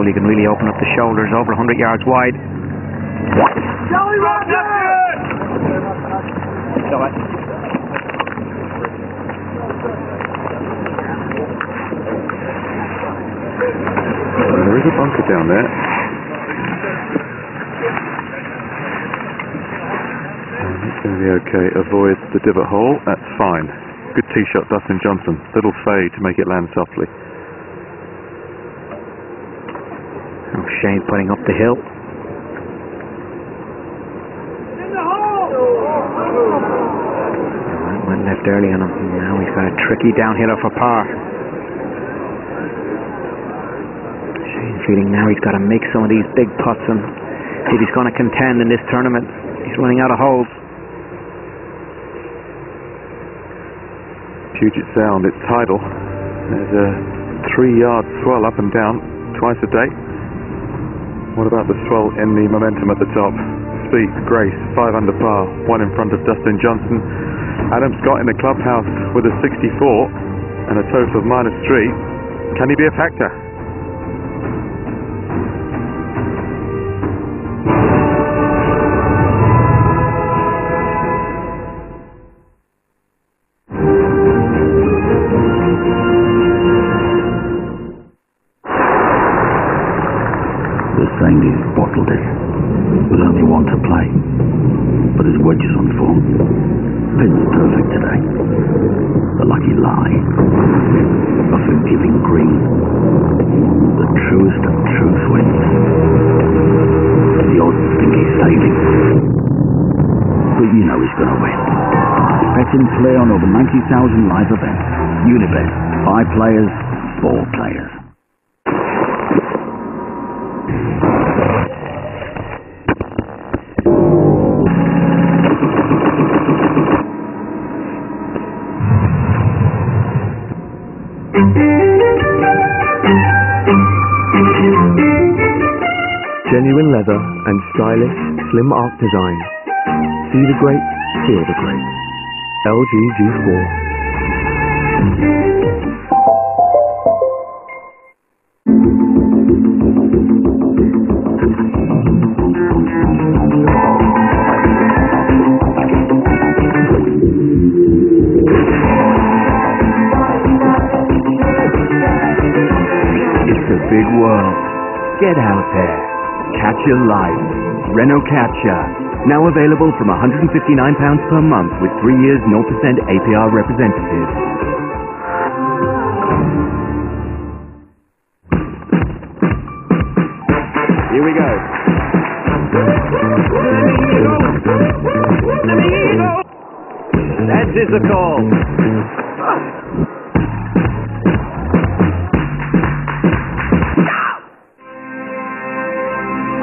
he can really open up the shoulders, over 100 yards wide. Jolly Roger! There is a bunker down there. It's going to be okay. Avoid the divot hole. That's fine. Good tee shot, Dustin Johnson. Little fade to make it land softly. Oh, Shane putting up the hill. Went left early on him. Now he's got a tricky downhiller for par. Shane feeling now he's got to make some of these big putts and if he's going to contend in this tournament. He's running out of holes. Puget Sound, it's tidal. There's a 3-yard swell up and down twice a day. What about the swell in the momentum at the top? Speed, Grace, 5 under par, 1 in front of Dustin Johnson. Adam Scott in the clubhouse with a 64 and a total of -3. Can he be a factor? Saying he's bottled it, with only one to play, but his wedges on form. Pin's perfect today. The lucky lie. A forgiving green. The truest of truth wins. The odds think he's sailing, but you know he's going to win. Bet him play on over 90,000 live events. Unibet. 5 players, 4 players. Genuine leather and stylish, slim arc design. See the great, feel the great. LG G4. It's a big world. Get out there. Catch your life. Renault Capture. Now available from £159 per month with 3 years 0% APR representative. Here we go. That is the call.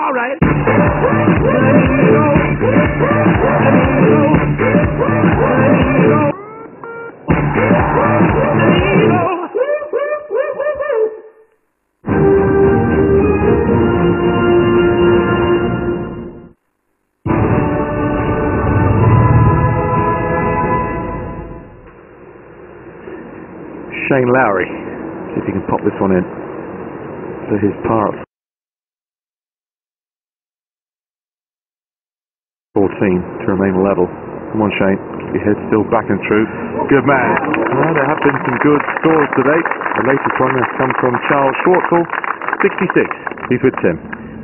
All right. Shane Lowry. See if he can pop this one in for his par. 14 to remain level. Come on, Shane. Keep your head still back and true. Good man. Well, there have been some good scores today. The latest one has come from Charles Schwartzel, 66. He's with Tim.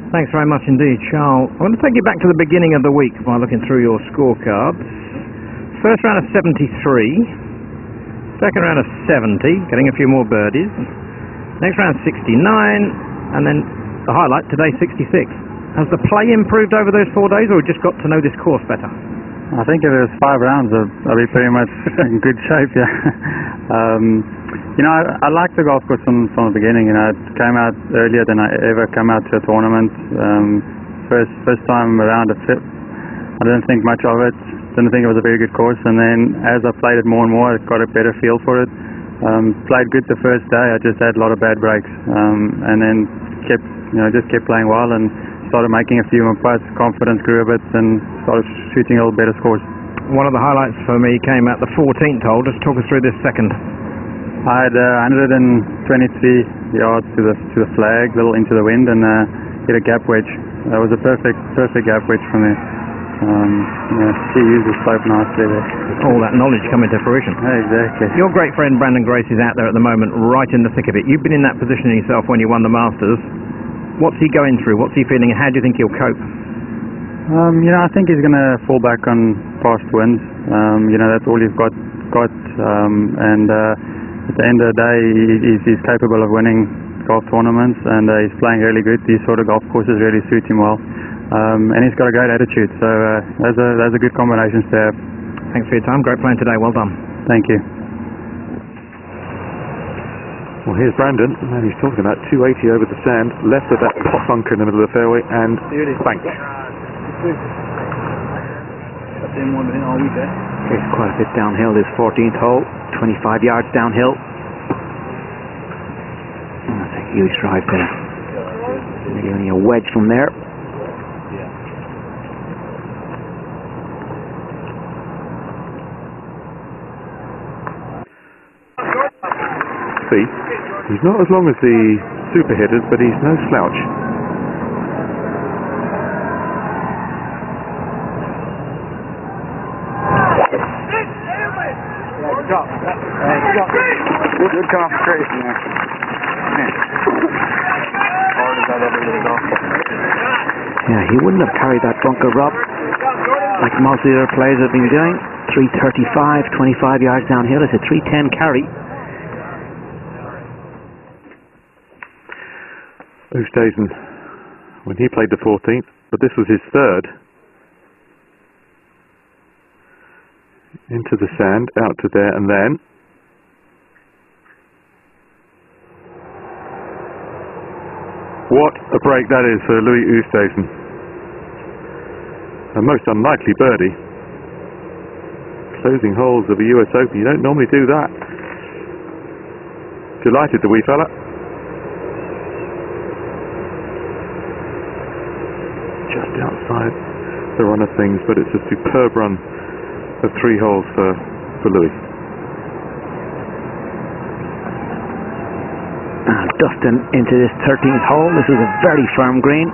Thanks very much indeed, Charles. I want to take you back to the beginning of the week by looking through your scorecards. First round of 73. Second round of 70, getting a few more birdies. Next round 69, and then the highlight today, 66. Has the play improved over those 4 days, or just got to know this course better? I think if it was 5 rounds, I'd be pretty much in good shape, yeah. You know, I liked the golf course from the beginning. You know, it came out earlier than I ever come out to a tournament. First time around, I didn't think much of it. Didn't think it was a very good course, and then as I played it more and more, I got a better feel for it. Played good the first day. I just had a lot of bad breaks, and then just kept playing well and started making a few more putts. Confidence grew a bit and started shooting a little better scores. One of the highlights for me came at the 14th hole. Just talk us through this second. I had 123 yards to the flag, a little into the wind, and hit a gap wedge. That was a perfect gap wedge from there. She used the slope nicely there. All that knowledge coming to fruition. Exactly. Your great friend Brandon Grace is out there at the moment, right in the thick of it. You've been in that position yourself when you won the Masters. What's he going through? What's he feeling? How do you think he'll cope? I think he's going to fall back on past wins. That's all he's got. And at the end of the day, he's capable of winning golf tournaments, and he's playing really good. These sort of golf courses really suit him well. And he's got a great attitude, so those are good combinations to have. Thanks for your time. Great playing today. Well done. Thank you. Well, here's Brandon, and he's talking about 280 over the sand, left of that pot bunker in the middle of the fairway, and banked. It's quite a bit downhill, this 14th hole, 25 yards downhill. That's a huge drive there. Maybe only a wedge from there. See, he's not as long as the super hitters, but he's no slouch. Good concentration there. Hard as I've ever lived off. Yeah, he wouldn't have carried that bunker, Rob, like most of the other players have been doing. 335, 25 yards downhill. It's a 310 carry. Oosthuizen, when he played the 14th, but this was his third. Into the sand, out to there, and then what a break that is for Louis Oosthuizen. A most unlikely birdie. Closing holes of a US Open, you don't normally do that. Delighted, the wee fella. Just outside the run of things, but it's a superb run of 3 holes for Louis. Dustin into this 13th hole. This is a very firm green.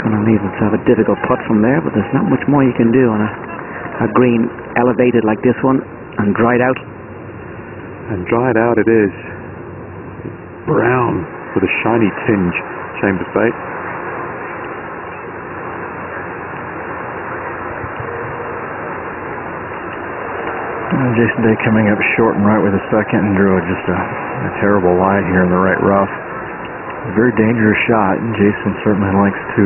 Going to leave himself a difficult putt from there, but there's not much more you can do on a green elevated like this one and dried out. And dried out it is. Brown with a shiny tinge, Chambers Bay. Jason Day coming up short and right with a second, and drew just a terrible line here in the right rough. A very dangerous shot, and Jason certainly likes to,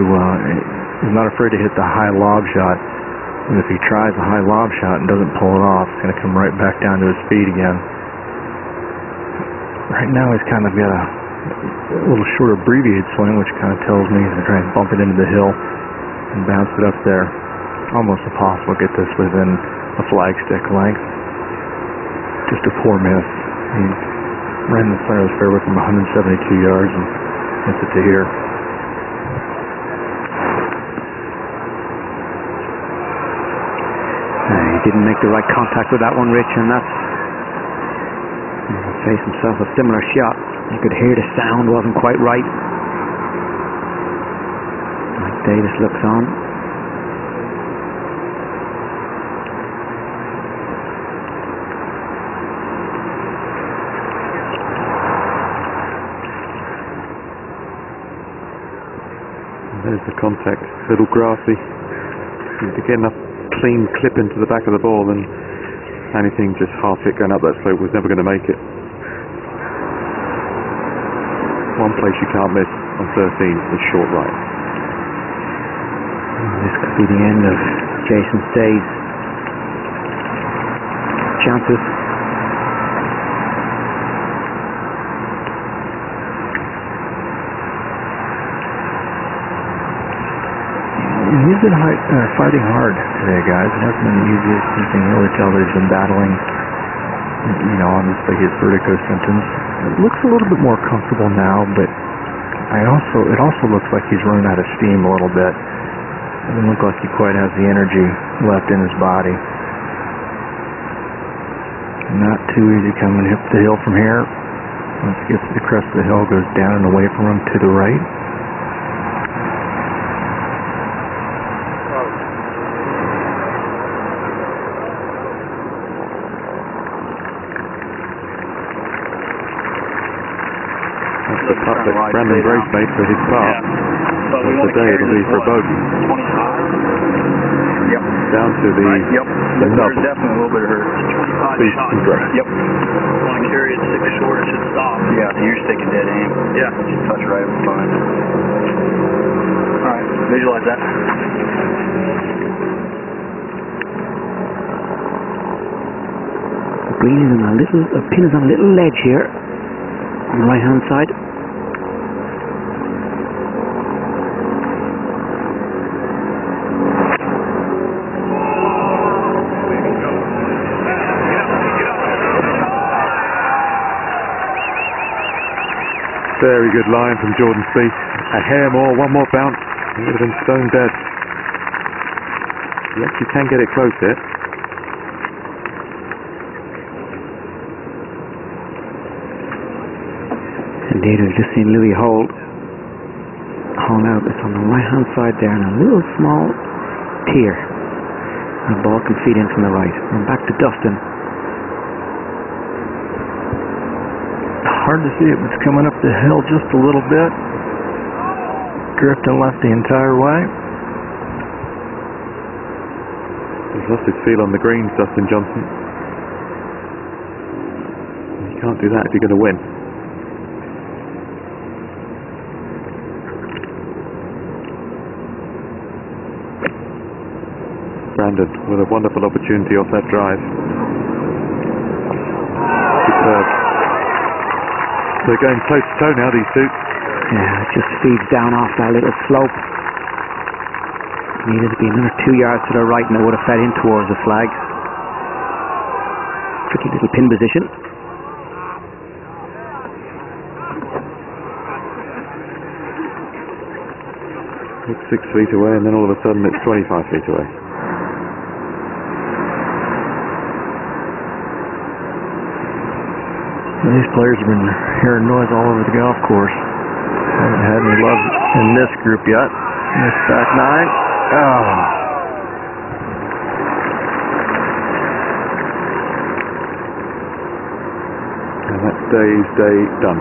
he's not afraid to hit the high lob shot. And if he tries a high lob shot and doesn't pull it off, it's going to come right back down to his feet again. Right now he's kind of got a little short abbreviated swing, which kind of tells me he's going to try and bump it into the hill and bounce it up there. Almost impossible to get this within a flagstick length. Just a poor miss. He ran the center of the fairway from 172 yards and missed it to here. He didn't make the right contact with that one, Rich, and that's face himself a similar shot. You could hear the sound wasn't quite right. Mike Davis looks on. There's the contact, a little grassy. To get enough clean clip into the back of the ball, and anything just half hit going up that slope was never going to make it. One place you can't miss on 13 is short right. This could be the end of Jason Day's chances. He's been fighting hard today, guys. It hasn't been the easiest. You can really tell that he's been battling, obviously his vertigo symptoms. It looks a little bit more comfortable now, but It also looks like he's running out of steam a little bit. Doesn't look like he quite has the energy left in his body. Not too easy coming up the hill from here. Once he gets to the crest of the hill, goes down and away from him to the right. That's the putt that Brandon Grace made for his part. So today it'll be for a bogey. Yep. Down to the nub. There's definitely a little bit of hurt. Speed and Grace. Yep. Want to carry it 6 short, it should stop. Yeah, so you're sticking dead aim. Yeah. Just touch right over fine. Alright, visualize that. The green is on the pin is on a little ledge here on the right hand side. Very good line from Jordan Spieth. A hair more, one more bounce. He would have been stone dead. He actually can get it close here. Indeed, we've just seen Louis hole out. It's on the right hand side there, and a little small tier. And the ball can feed in from the right. And back to Dustin. Hard to see it, but it's coming up the hill just a little bit. Drifting left the entire way. He's lost his feel on the greens, Dustin Johnson. You can't do that if you're going to win. Brandon with a wonderful opportunity off that drive. Superb. They're going toe to toe now, these two. Yeah, it just feeds down off that little slope. Needed to be another 2 yards to the right and it would have fed in towards the flag. Tricky little pin position. It's 6 feet away and then all of a sudden it's 25 feet away. These players have been hearing noise all over the golf course. Haven't had any love in this group yet. This back nine. Oh. And that's Dave's day done.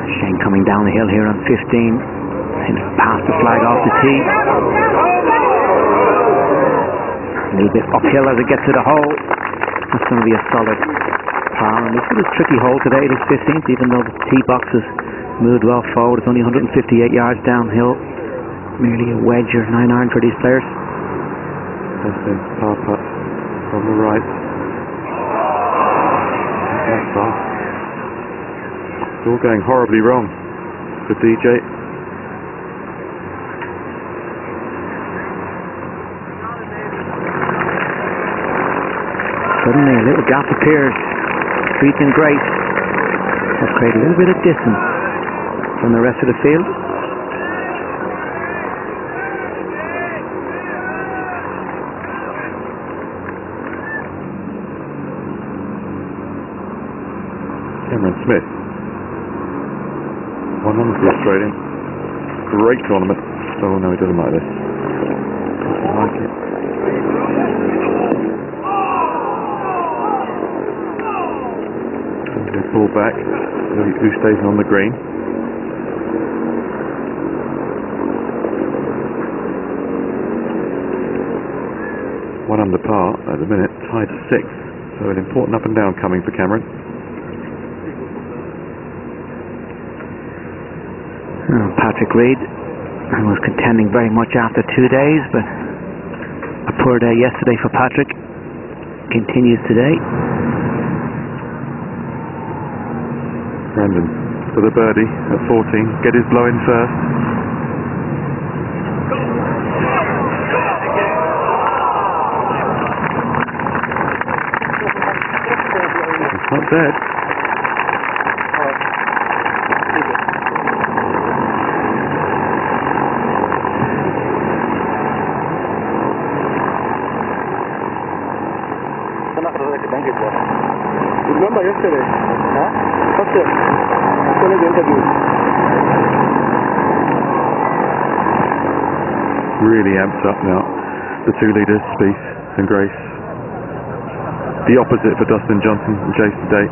Shane coming down the hill here on 15. He'll pass the flag off the tee. A little bit uphill as it gets to the hole. That's going to be a solid par. And it's a tricky hole today. It is 15th, even though the tee box has moved well forward. It's only 158 yards downhill. Merely a wedge or 9-iron for these players. Dustin's par putt from the right. Not far. It's all going horribly wrong for DJ. Suddenly a little gap appears. Spieth and Grace have created a little bit of distance from the rest of the field. Cameron Smith. 1 under the Australian. Great tournament. Oh no, he doesn't like this. Doesn't like it. So they pull back. Who stays on the green? One under par at the minute, tied 6. So an important up and down coming for Cameron. Patrick Reed was contending very much after 2 days, but a poor day yesterday for Patrick. Continues today. Brandon for the birdie at 14. Get his blow in first. It's not dead. Remember yesterday? Huh? What's it? Yesterday's interview. Really amped up now. The two leaders, Spieth and Grace. The opposite for Dustin Johnson and Jason Day.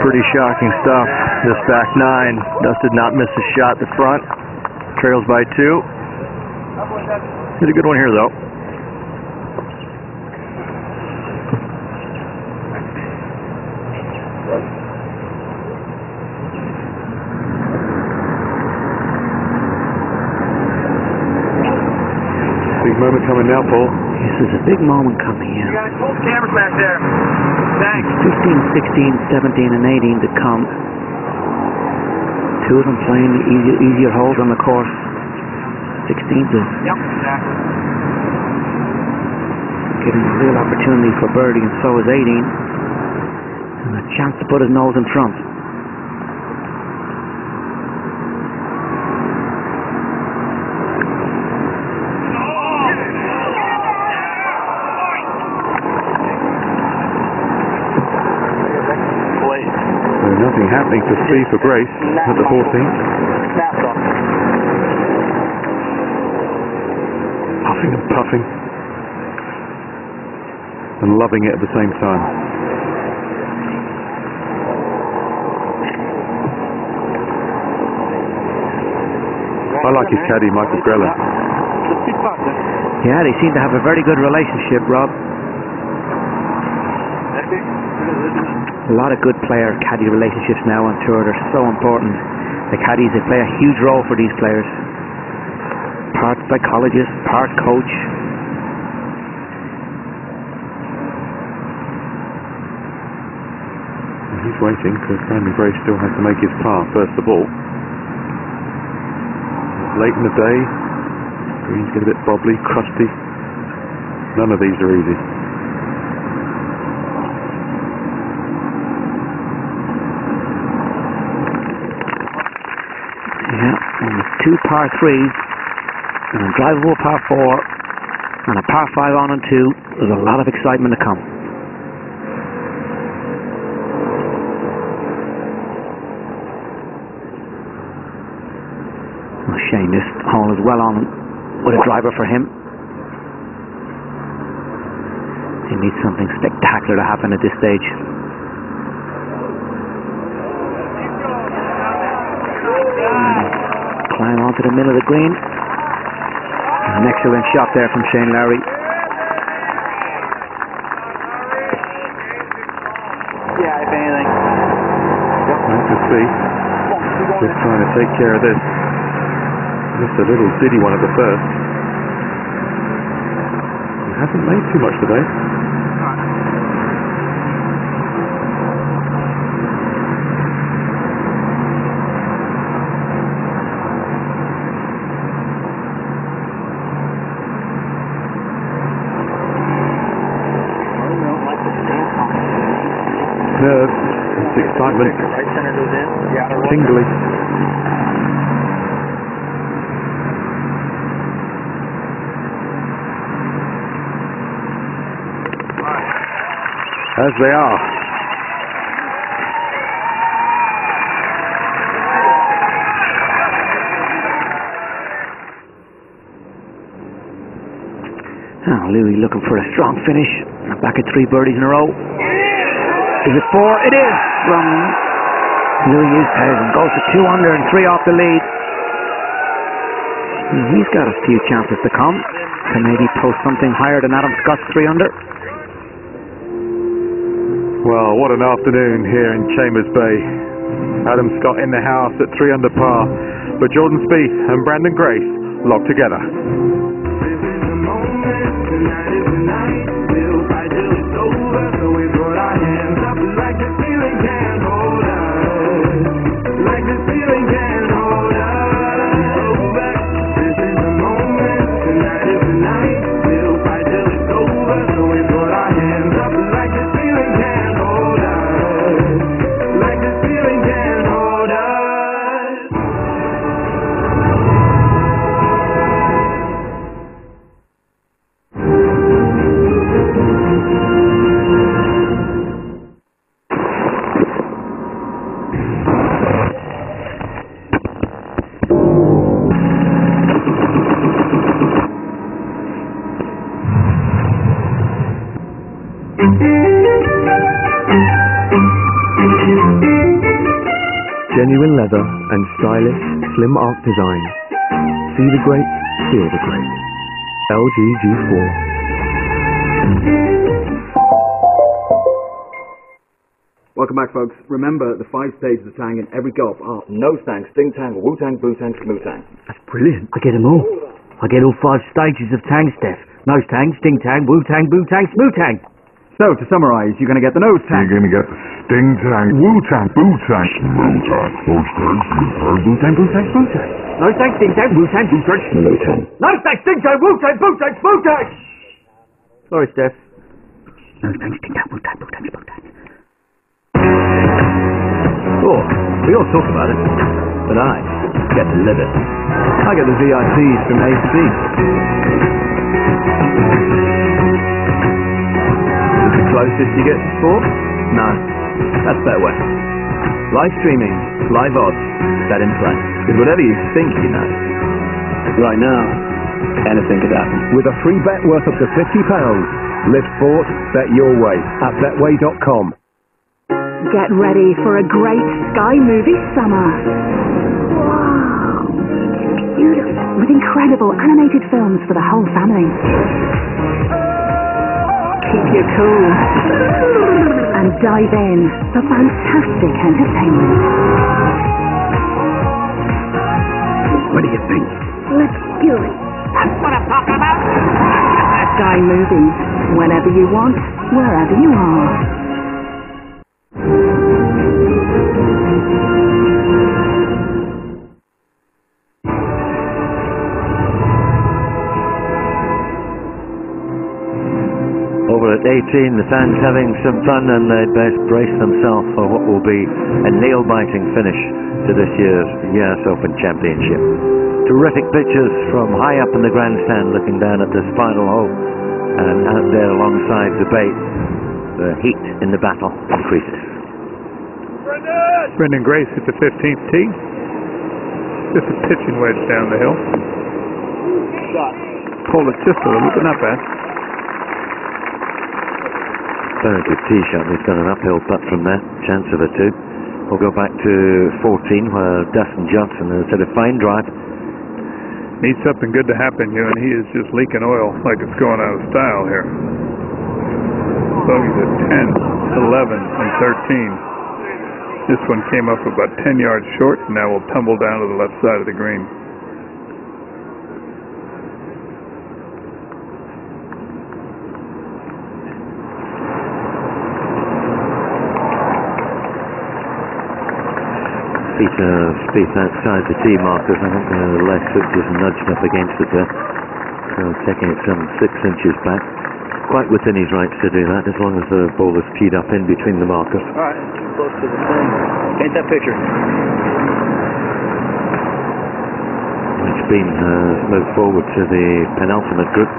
Pretty shocking stuff. This back nine. Dust did not miss a shot at the front. Trails by 2. Hit a good one here, though. Big moment coming now, Paul. This is a big moment coming, yeah. You guys, both cameras back there. Thanks. 15, 16, 17, and 18 to come. Two of them playing easier holes on the course. 16th is Yep, exactly. getting a real opportunity for birdie, and so is 18. And a chance to put his nose in front. Nothing happening for Spieth or Grace at the 14th. Puffing and puffing. And loving it at the same time. I like his caddy, Michael Grella. Yeah, they seem to have a very good relationship, Rob. A lot of good player-caddy relationships now on tour. They're so important. The caddies, they play a huge role for these players. Part psychologist, part coach. He's waiting because Brandon Grace still has to make his par first of all. Late in the day, greens get a bit bobbly, crusty. None of these are easy. And with 2 par 3s, and a drivable par 4, and a par 5 on and 2, there's a lot of excitement to come. Oh, Shane, this hole is well on with a driver for him. He needs something spectacular to happen at this stage. Climb onto the middle of the green. An excellent shot there from Shane Lowry. Yeah, if anything. Nice to see. Just trying to take care of this. Just a little diddy one at the first. He hasn't made too much today. Nerves, it's excitement, tingly. As they are. Oh, Louis looking for a strong finish. Back at 3 birdies in a row. Is it 4? It is from Louis Oosthuizen. Goes to 2 under and 3 off the lead. And he's got a few chances to come. Can maybe post something higher than Adam Scott's 3 under. Well, what an afternoon here in Chambers Bay. Adam Scott in the house at 3 under par, but Jordan Spieth and Brandon Grace locked together. tonight is the night. We'll fight till it's over, so we put our hands up like the feeling can't hold us. Like the feeling can't hold us. Over. This is the moment. Tonight is the night. We'll fight till it's over, so we put our hands up like the feeling can't hold us. Like the feeling can't hold us. Genuine leather and stylish, slim arc design. See the great, feel the great. LG G4. Welcome back, folks. Remember, the 5 stages of Tang in every golf are Nose Tang, Sting Tang, Wu Tang, Boo Tang, Schmoo Tang. That's brilliant. I get them all. I get all 5 stages of Tang, Steph. Nose Tang, Sting Tang, Wu Tang, Boo Tang, Schmoo Tang. So, to summarise, you're going to get the Nose Tang. You're going to get the Sting Tang, Wu Tang, Boo Tang, Schmoo Tang, Nose Tang, Sting Tang, Wu Tang, Boo Tang, Schmoo Tang. Nose Tang, Sting Tang, Wu Tang, Boo Tang, Schmoo Tang. Nose Tang, Sting Tang, Wu Tang, Boo Tang, Schmoo Tang. Sorry, Steph. Nose Tang, Sting Tang, Wu Tang, Boo Tang, Schmoo Tang. Oh, we all talk about it, but I get to live it. I get the VIPs from AC. Is it the closest you get to sport? No, that's Betway. Live streaming, live odds, bet in play. With whatever you think you know. Right now, anything could happen. With a free bet worth up to £50. Live sport, bet your way at betway.com. Get ready for a great Sky movie summer. Wow, it's beautiful. With incredible animated films for the whole family. Keep you cool and dive in for fantastic entertainment. What do you think? Let's do it. That's what I'm talking about. Sky Movies. Whenever you want, wherever you are. Over at 18, the fans having some fun, and they'd best brace themselves for what will be a nail-biting finish to this year's US Open Championship. Terrific pictures from high up in the grandstand looking down at this final hole, and out there alongside the bait, the heat in the battle increases. Brendan Grace at the 15th tee. Just a pitching wedge down the hill. Pulled it just a little, but not bad. Very good tee shot. He's got an uphill putt from there. Chance of a 2. We'll go back to 14 where Dustin Johnson has had a fine drive. Needs something good to happen here, and he is just leaking oil like it's going out of style here. Bogeys at 10, 11, and 13. This one came up about 10 yards short, and now will tumble down to the left side of the green. Speed outside the tee markers. I think the left foot just nudged up against it there. So taking it some 6 inches back. Quite within his rights to do that, as long as the ball is teed up in between the markers. Alright, close to the thing. Paint that picture. It's been moved forward to the penultimate group.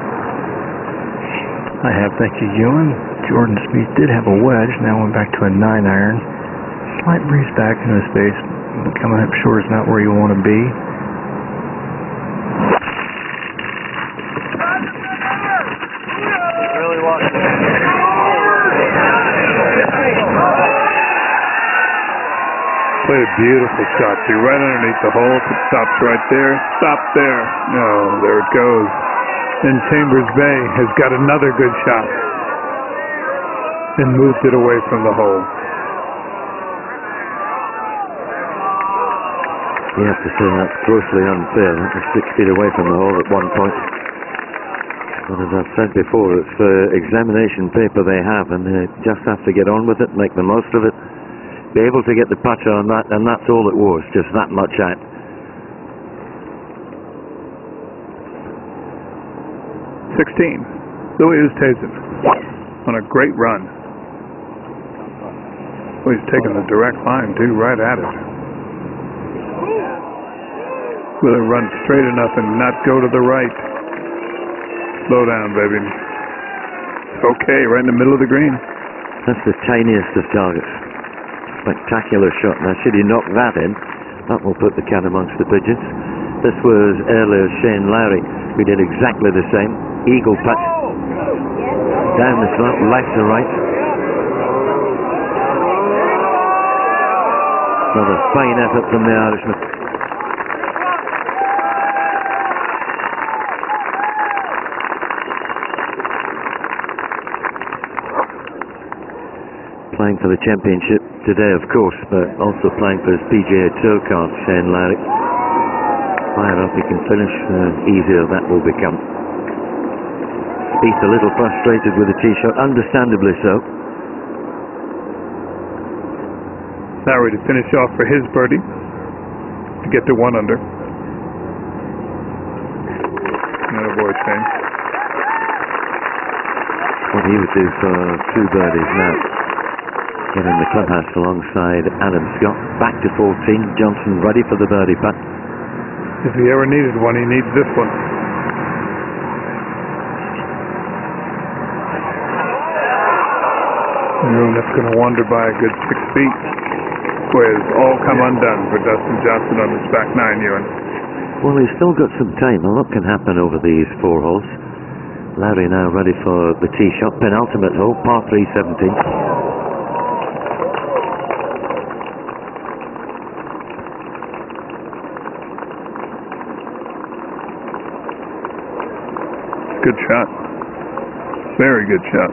I have, thank you, Ewan. Jordan Spieth did have a wedge, now went back to a 9-iron. Slight breeze back into the space. Coming up short is not where you want to be. Really watch it. Played a beautiful shot, too. Right underneath the hole. It stops right there. Stop there. No, there it goes. Then Chambers Bay has got another good shot and moved it away from the hole. You have to say that's grossly unfair. That was 6 feet away from the hole at one point. But as I've said before, it's the examination paper they have, and they just have to get on with it, make the most of it, be able to get the putter on that, and that's all it was, just that much out. Louis Oosthuizen on a great run. Well, he's taking the direct line, too, right at it. Will it run straight enough and not go to the right? Slow down, baby. Okay, right in the middle of the green. That's the tiniest of targets. Spectacular shot. Now, should he knock that in, that will put the cat amongst the pigeons. This was earlier Shane Lowry, who did exactly the same. Eagle putt. Down the slope, left to right. Another fine effort from the Irishman. Playing for the championship today, of course, but also playing for his PGA Tour card, Shane Lowry. Higher up he can finish, easier that will become. Spieth a little frustrated with the tee shot, understandably so. Lowry to finish off for his birdie to get to 1 under. Attaboy, Shane. What he would do for 2 birdies now. Get in the clubhouse alongside Adam Scott. Back to 14. Johnson ready for the birdie putt. If he ever needed one, he needs this one. That's going to wander by a good 6 feet. Boy, it's all come undone for Dustin Johnson on this back 9, Ewan. Well, he's still got some time. A lot can happen over these 4 holes. Lowry now ready for the tee shot. Penultimate hole, par 3, 17. Good shot. Very good shot.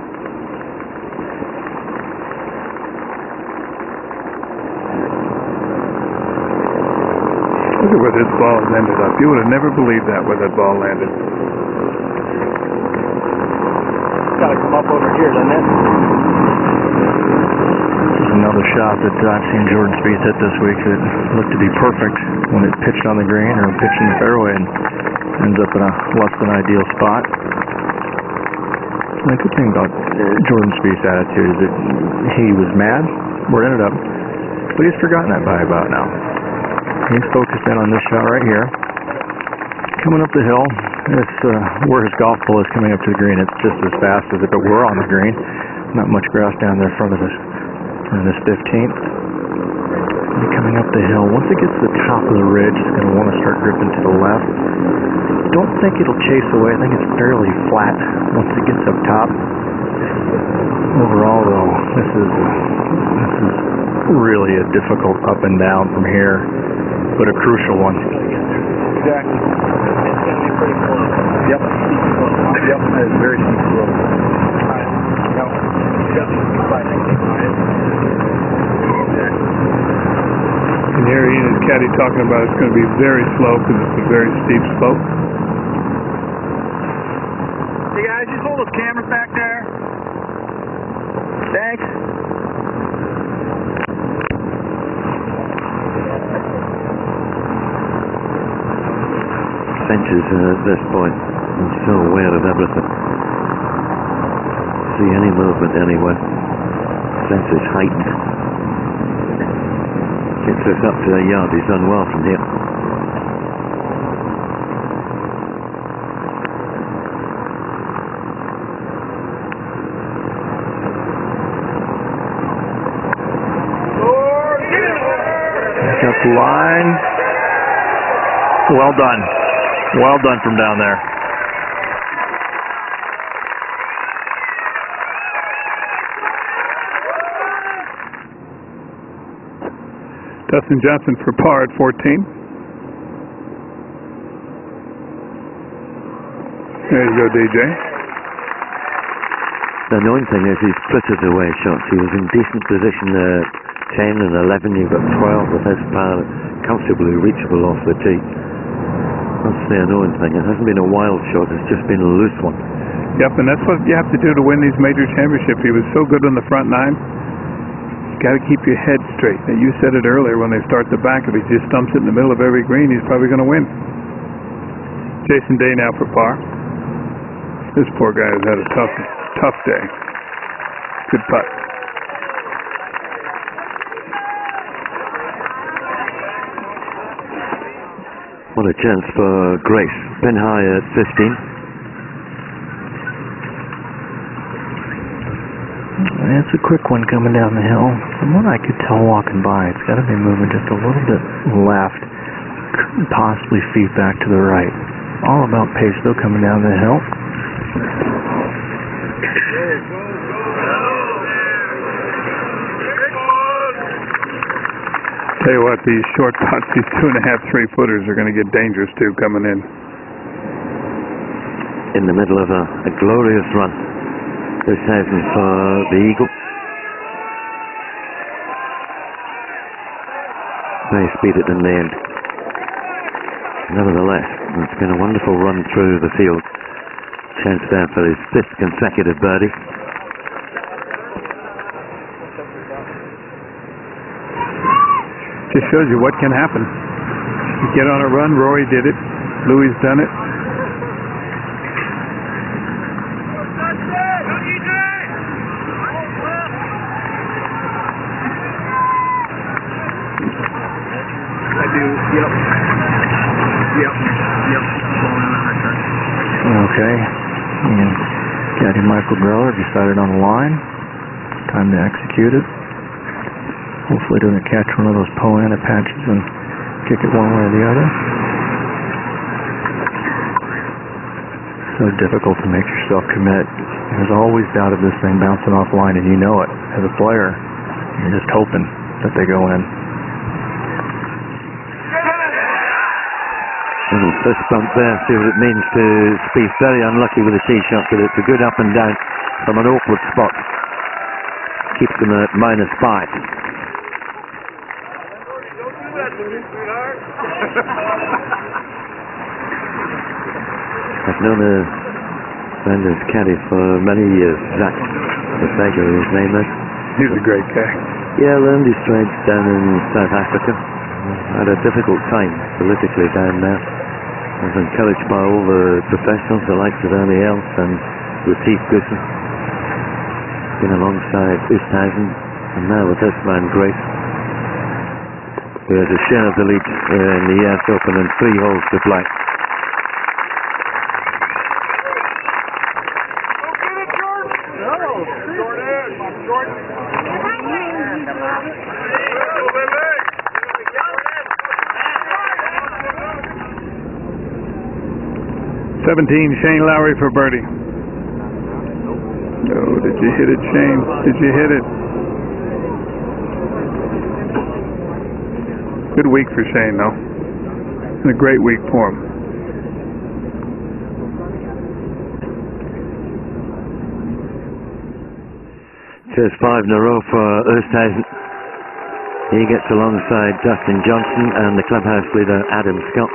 Look at where this ball has ended up. You would have never believed that where that ball landed. Gotta come up over here, doesn't it? This is another shot that I've seen Jordan Spieth hit this week that looked to be perfect when it pitched on the green or pitched in the fairway and ends up in a less than ideal spot. The good thing about Jordan Spieth's attitude is that he was mad where it ended up, but he's forgotten that by about now. He's focused in on this shot right here. Coming up the hill, it's where his golf ball is coming up to the green. It's just as fast as if it were on the green. Not much grass down there in front of this 15th. And coming up the hill, once it gets to the top of the ridge, it's going to want to start gripping to the left. Don't think it'll chase away. I think it's fairly flat once it gets up top. Overall, though, this is really a difficult up and down from here, but a crucial one. Exactly. It's going to be pretty close. Yep. Yep. That is very steep slope. And here he and his caddy talking about it's going to be very slow because it's a very steep slope. Hey guys, just hold those cameras back there. Thanks. Benches at this point and so aware of everything. See any movement anywhere. Senses heightened. Gets us up to a yard. He's done well from here. Got the line. Well done. Well done from down there. Dustin Johnson for par at 14. There you go, DJ. The annoying thing is he's flitted away shots. He was in decent position at 10 and 11. You've got 12 with his par comfortably reachable off the tee. That's the annoying thing. It hasn't been a wild shot. It's just been a loose one. Yep, and that's what you have to do to win these major championships. He was so good on the front nine. You got to keep your head straight. Now, you said it earlier when they start the back. If he just stumps it in the middle of every green, he's probably going to win. Jason Day now for par. This poor guy has had a tough day. Good putt. What a chance for Grace. Pin high at 15. It's a quick one coming down the hill. From what I could tell walking by, it's got to be moving just a little bit left. Could possibly feed back to the right. All about pace though coming down the hill. Tell you what, these short putts, these 2.5, 3-footers are going to get dangerous too coming in. In the middle of a glorious run. Oosthuizen for the eagle. They speed it in the end. Nevertheless, it's been a wonderful run through the field. Chance there for his 5th consecutive birdie. Just shows you what can happen. You get on a run, Rory did it. Louis done it. Okay. And Caddy Michael Greller decided on the line. Time to execute it. Hopefully doesn't catch one of those Poana patches and kick it one way or the other. So difficult to make yourself commit. There's always doubt of this thing bouncing offline, and you know it as a player. You're just hoping that they go in. Little fist bump there, see what it means to Spieth. Very unlucky with the tee shot, but it's a good up and down from an awkward spot. Keeps them at -5. I've known Brendan's caddy for many years. Zach Fager, his name is. He's a great guy. Yeah, learned his trades down in South Africa. Had a difficult time politically down there. I was encouraged by all the professionals, the likes of Ernie Els and Retief Goosen. Been alongside Oosthuizen, and now with this man, Grace, who has a share of the lead in the US Open and 3 holes to play. Shane Lowry for birdie. Oh, did you hit it, Shane? Did you hit it? Good week for Shane, though. And a great week for him. Says 5 in a row for Oosthuizen. He gets alongside Dustin Johnson and the clubhouse leader Adam Scott.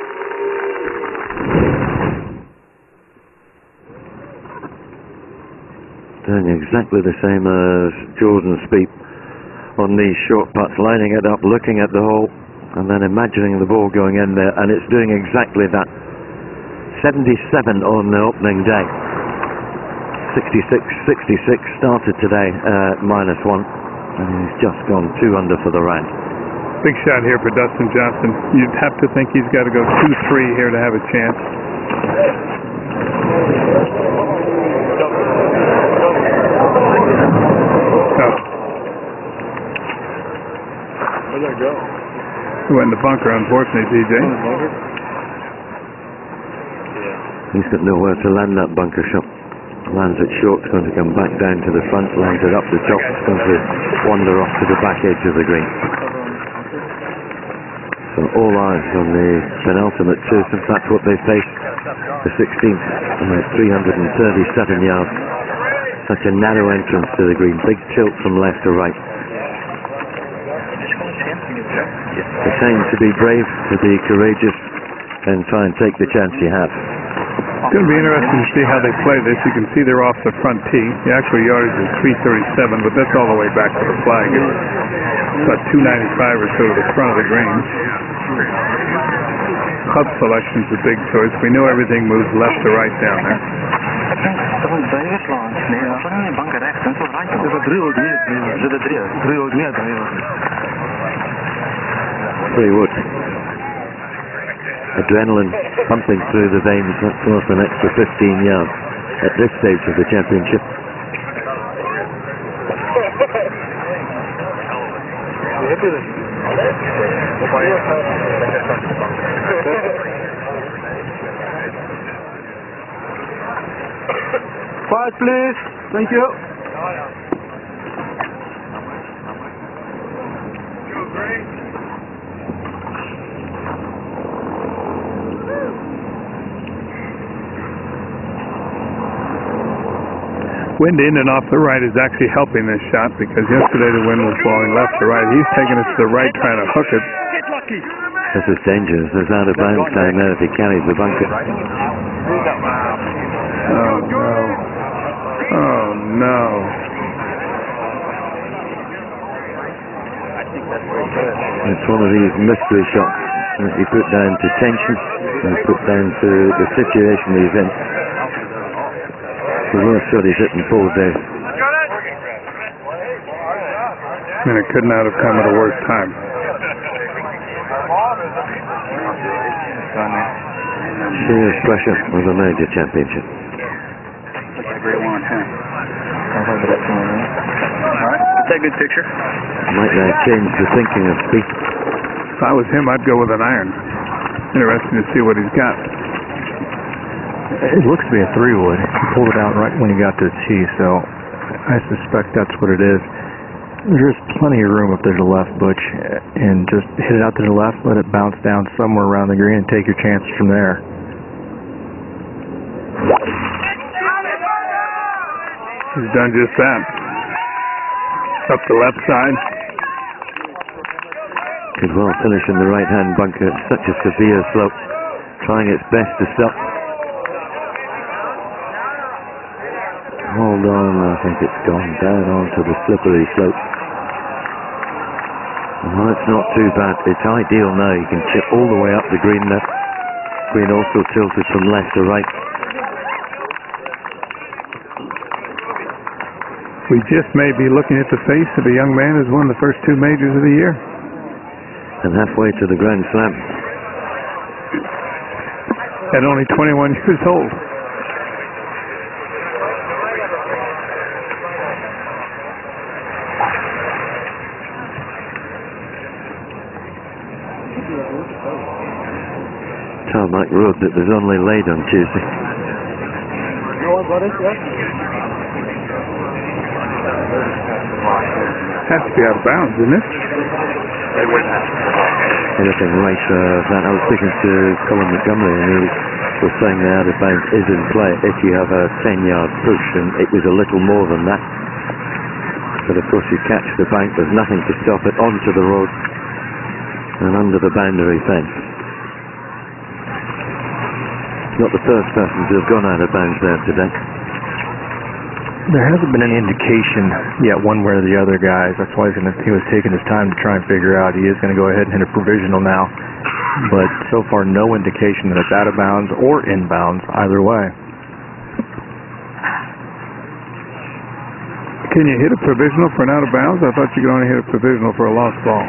Doing exactly the same as Jordan Spieth on these short putts, lining it up, looking at the hole, and then imagining the ball going in there, and it's doing exactly that. 77 on the opening day. 66 started today at -1, and he's just gone 2 under for the round. Big shot here for Dustin Johnson. You'd have to think he's got to go 2-3 here to have a chance. Where'd that go? He went in the bunker, unfortunately, TJ. He's got nowhere to land that bunker shot. Lands it short, it's going to come back down to the front, lands it up the top, it's going to wander off to the back edge of the green. So all eyes on the penultimate two, since that's what they face. The 16th, 337 yards. Such a narrow entrance to the green, big tilt from left to right. The time to be brave, to be courageous, and try and take the chance you have. going to be interesting to see how they play this. You can see they're off the front tee. The actual yardage is 337, but that's all the way back to the flag. It's about 295 or so to the front of the green. Club selection's a big choice. We know everything moves left to right down there. Freewood. Adrenaline pumping through the veins, that's worth an extra 15 yards at this stage of the championship. Quiet, please. Thank you. Wind in and off the right is actually helping this shot because yesterday the wind was blowing left to right. He's taking us to the right trying to hook it. This is dangerous. There's out of bounds down there if he carries the bunker. Oh no. Oh no. It's one of these mystery shots that you put down to tension and put down to the situation he's in. The worst shot he's hit in 4 days. And it could not have come at a worse time. Serious pressure of a major championship. Alright, take a good picture. Might now change the thinking of Spieth. If I was him, I'd go with an iron. Interesting to see what he's got. It looks to be a 3-wood. He pulled it out right when he got to the tee, so I suspect that's what it is. There's plenty of room up there to the left, Butch, and just hit it out to the left, let it bounce down somewhere around the green, and take your chances from there. He's done just that. Up the left side. Could well finish in the right-hand bunker. It's such a severe slope. Trying its best to stop. Hold on, I think it's gone down onto the slippery slope. Well, it's not too bad. It's ideal now. You can chip all the way up the green there. Green also tilted from left to right. We just may be looking at the face of a young man who's won the first 2 majors of the year. And halfway to the Grand Slam. At only 21 years old. Tarmac road that was only laid on Tuesday. Has to be out of bounds, isn't it? Anything right that. I was speaking to Colin Montgomery and he was saying the out of bounds is in play if you have a 10-yard push, and it was a little more than that. But of course you catch the bank, there's nothing to stop it, onto the road and under the boundary fence. Not the first person to have gone out of bounds there today. There hasn't been any indication yet one way or the other, guys. That's why he was taking his time to try and figure out. He is going to go ahead and hit a provisional now. But so far, no indication that it's out of bounds or in bounds, either way. Can you hit a provisional for an out of bounds? I thought you could only hit a provisional for a lost ball.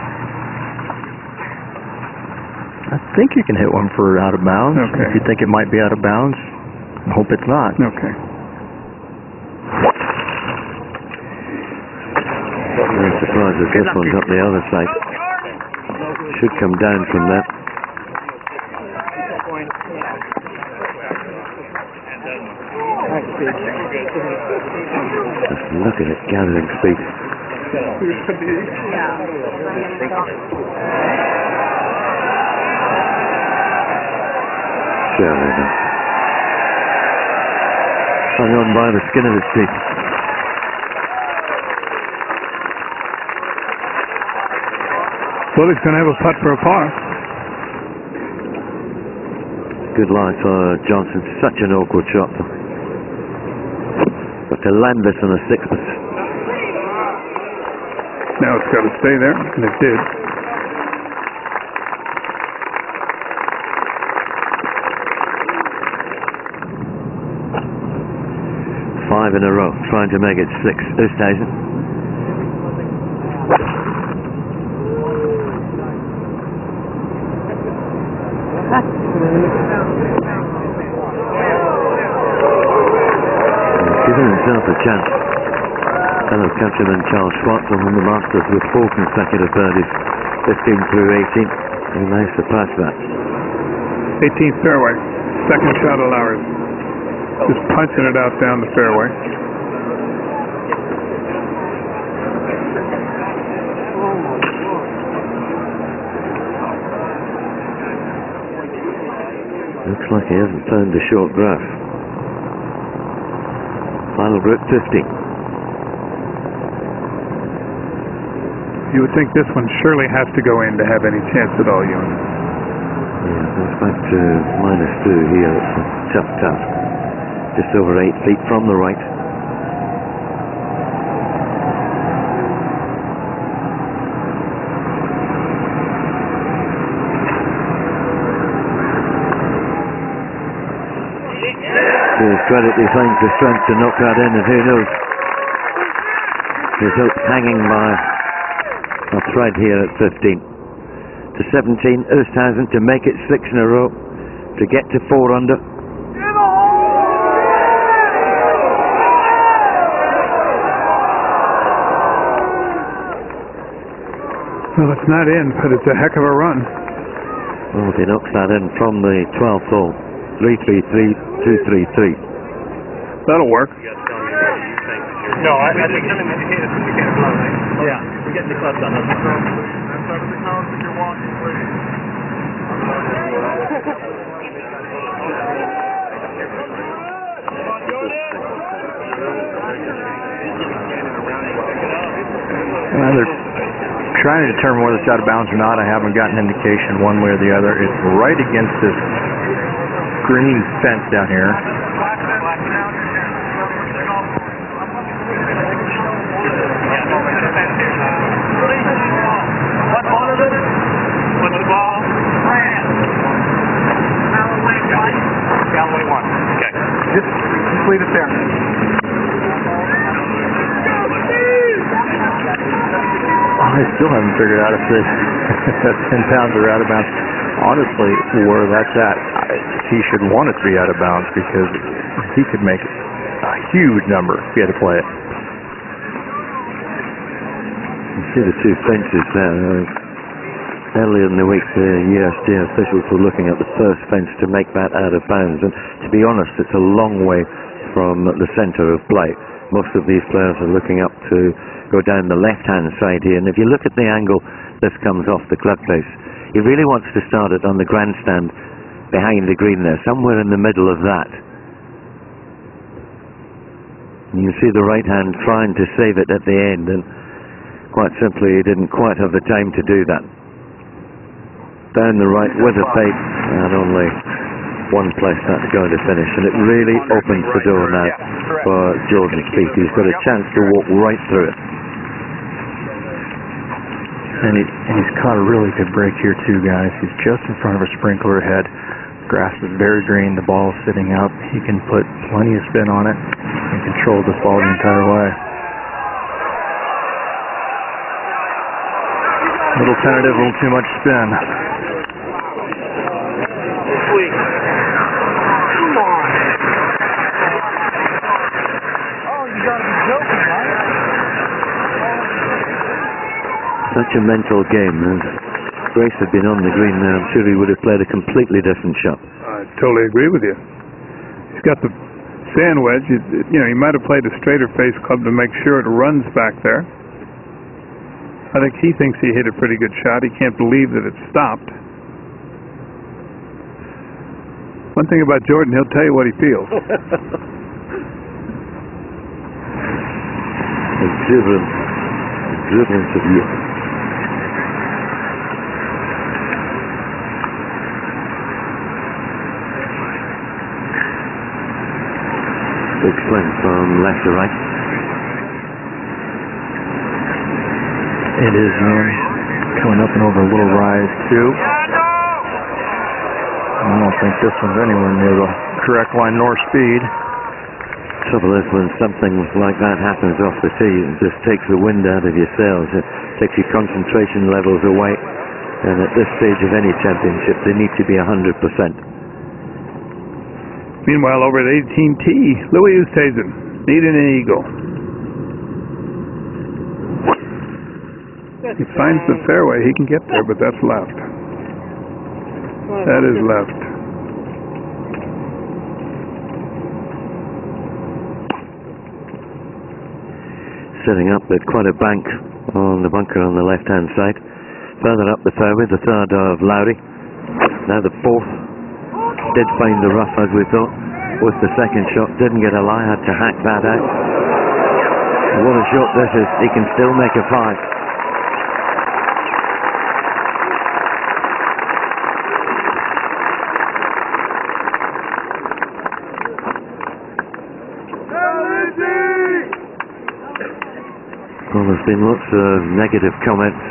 I think you can hit one for out of bounds. Okay. If you think it might be out of bounds, I hope it's not. Okay. I'm surprised that this one's up the other side. Should come down from that. Just look at it gathering speed. Surely not. Hung on by the skin of his teeth. Well, he's going to have a putt for a par. Good line for Johnson. Such an awkward shot. But to land this on a sixpence. Now it's got to stay there, and it did. Five in a row, trying to make it 6. Oosthuizen. Giving himself a chance. Fellow countryman Charles Schwartz won the Masters with 4 consecutive birdies, 15 through 18. He may surpass that. 18th fairway. Second shot of Lowry. Just punching it out down the fairway. Looks like he hasn't turned the short graph. Final grip 50. You would think this one surely has to go in to have any chance at all, Ewan. Yeah, goes back to -2 here. It's a tough task. Just over 8 feet from the right. To his credit, he finds the strength to knock that in, and who knows? His hopes hanging by a thread here at 15. To 17, Oosthuizen to make it 6 in a row, to get to 4 under. Well, it's not in, but it's a heck of a run. Well, if he knocks that in from the 12th hole, 3-3-3, 2-3-3. That'll work. No, I think it's indicated that we get a blow, right? Yeah, we're getting the club done. They're trying to determine whether it's out of bounds or not. I haven't gotten indication one way or the other. It's right against this green fence down here. Just leave it there. I still haven't figured out if that 10 pounds are out of bounds. Honestly, where that's at, he should want it to be out of bounds because he could make a huge number if he had to play it. You see the 2 fences there. Earlier in the week, the USGA officials were looking at the first fence to make that out of bounds. And to be honest, it's a long way from the centre of play. Most of these players are looking up to go down the left-hand side here. And if you look at the angle this comes off the club face, he really wants to start it on the grandstand behind the green there, somewhere in the middle of that. And you see the right hand trying to save it at the end, and quite simply he didn't quite have the time to do that. Down the right with a fake, and only one place that's going to finish, and it really opens the door now for Jordan Spieth. He's got a chance to walk right through it. And he's caught a really good break here too, guys. He's just in front of a sprinkler head. The grass is very green, the ball is sitting up. He can put plenty of spin on it and control this ball the entire way. A little tentative, a little too much spin. Come on. Oh, you gotta be joking, right? Such a mental game. If Grace had been on the green there, I'm sure he would have played a completely different shot. I totally agree with you. He's got the sand wedge. You know, he might have played a straighter face club to make sure it runs back there. I think he thinks he hit a pretty good shot. He can't believe that it stopped. One thing about Jordan, he'll tell you what he feels. Exuberance of youth. Big swing from left to right. It is coming up and over a little rise too. I don't think this one's anywhere near the correct line nor speed. Trouble is when something like that happens off the tee, it just takes the wind out of your sails. It takes your concentration levels away. And at this stage of any championship, they need to be 100%. Meanwhile, over at 18T, Louis Oosthuizen needing an eagle. He finds the fairway, he can get there, but that's left. That is left. Setting up at quite a bank on the bunker on the left-hand side. Further up the fairway, the third of Lowry. Now the fourth. Did find the rough as we thought. With the second shot, didn't get a lie, had to hack that out. What a shot this is. He can still make a five. Well, there's been lots of negative comments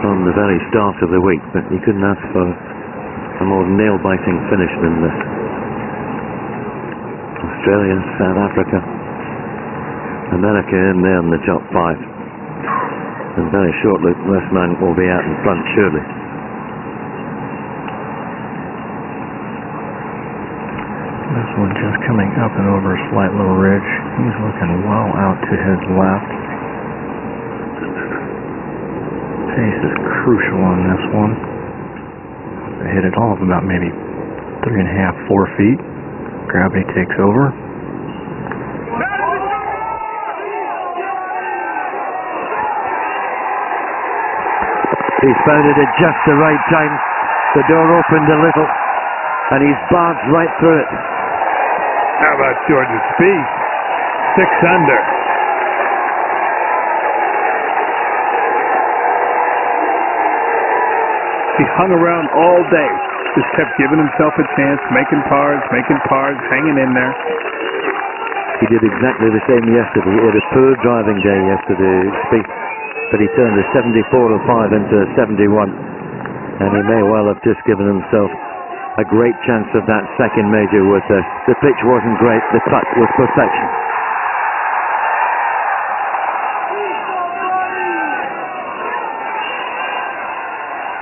from the very start of the week, but you couldn't ask for a more nail-biting finish than this. Australia, South Africa, America in there in the top five. And very shortly, this man will be out in front, surely. This one just coming up and over a slight little ridge. He's looking well out to his left. Pace is crucial on this one. I hit it off about maybe 3.5, 4 feet. Gravity takes over. He's found it at just the right time. The door opened a little, and he's barged right through it. How about George's speed? 6 under. He hung around all day, just kept giving himself a chance, making pars, hanging in there. He did exactly the same yesterday. He had a poor driving day yesterday, but he turned a 74.5 into a 71. And he may well have just given himself a great chance of that second major with this. The pitch wasn't great, the putt was perfection.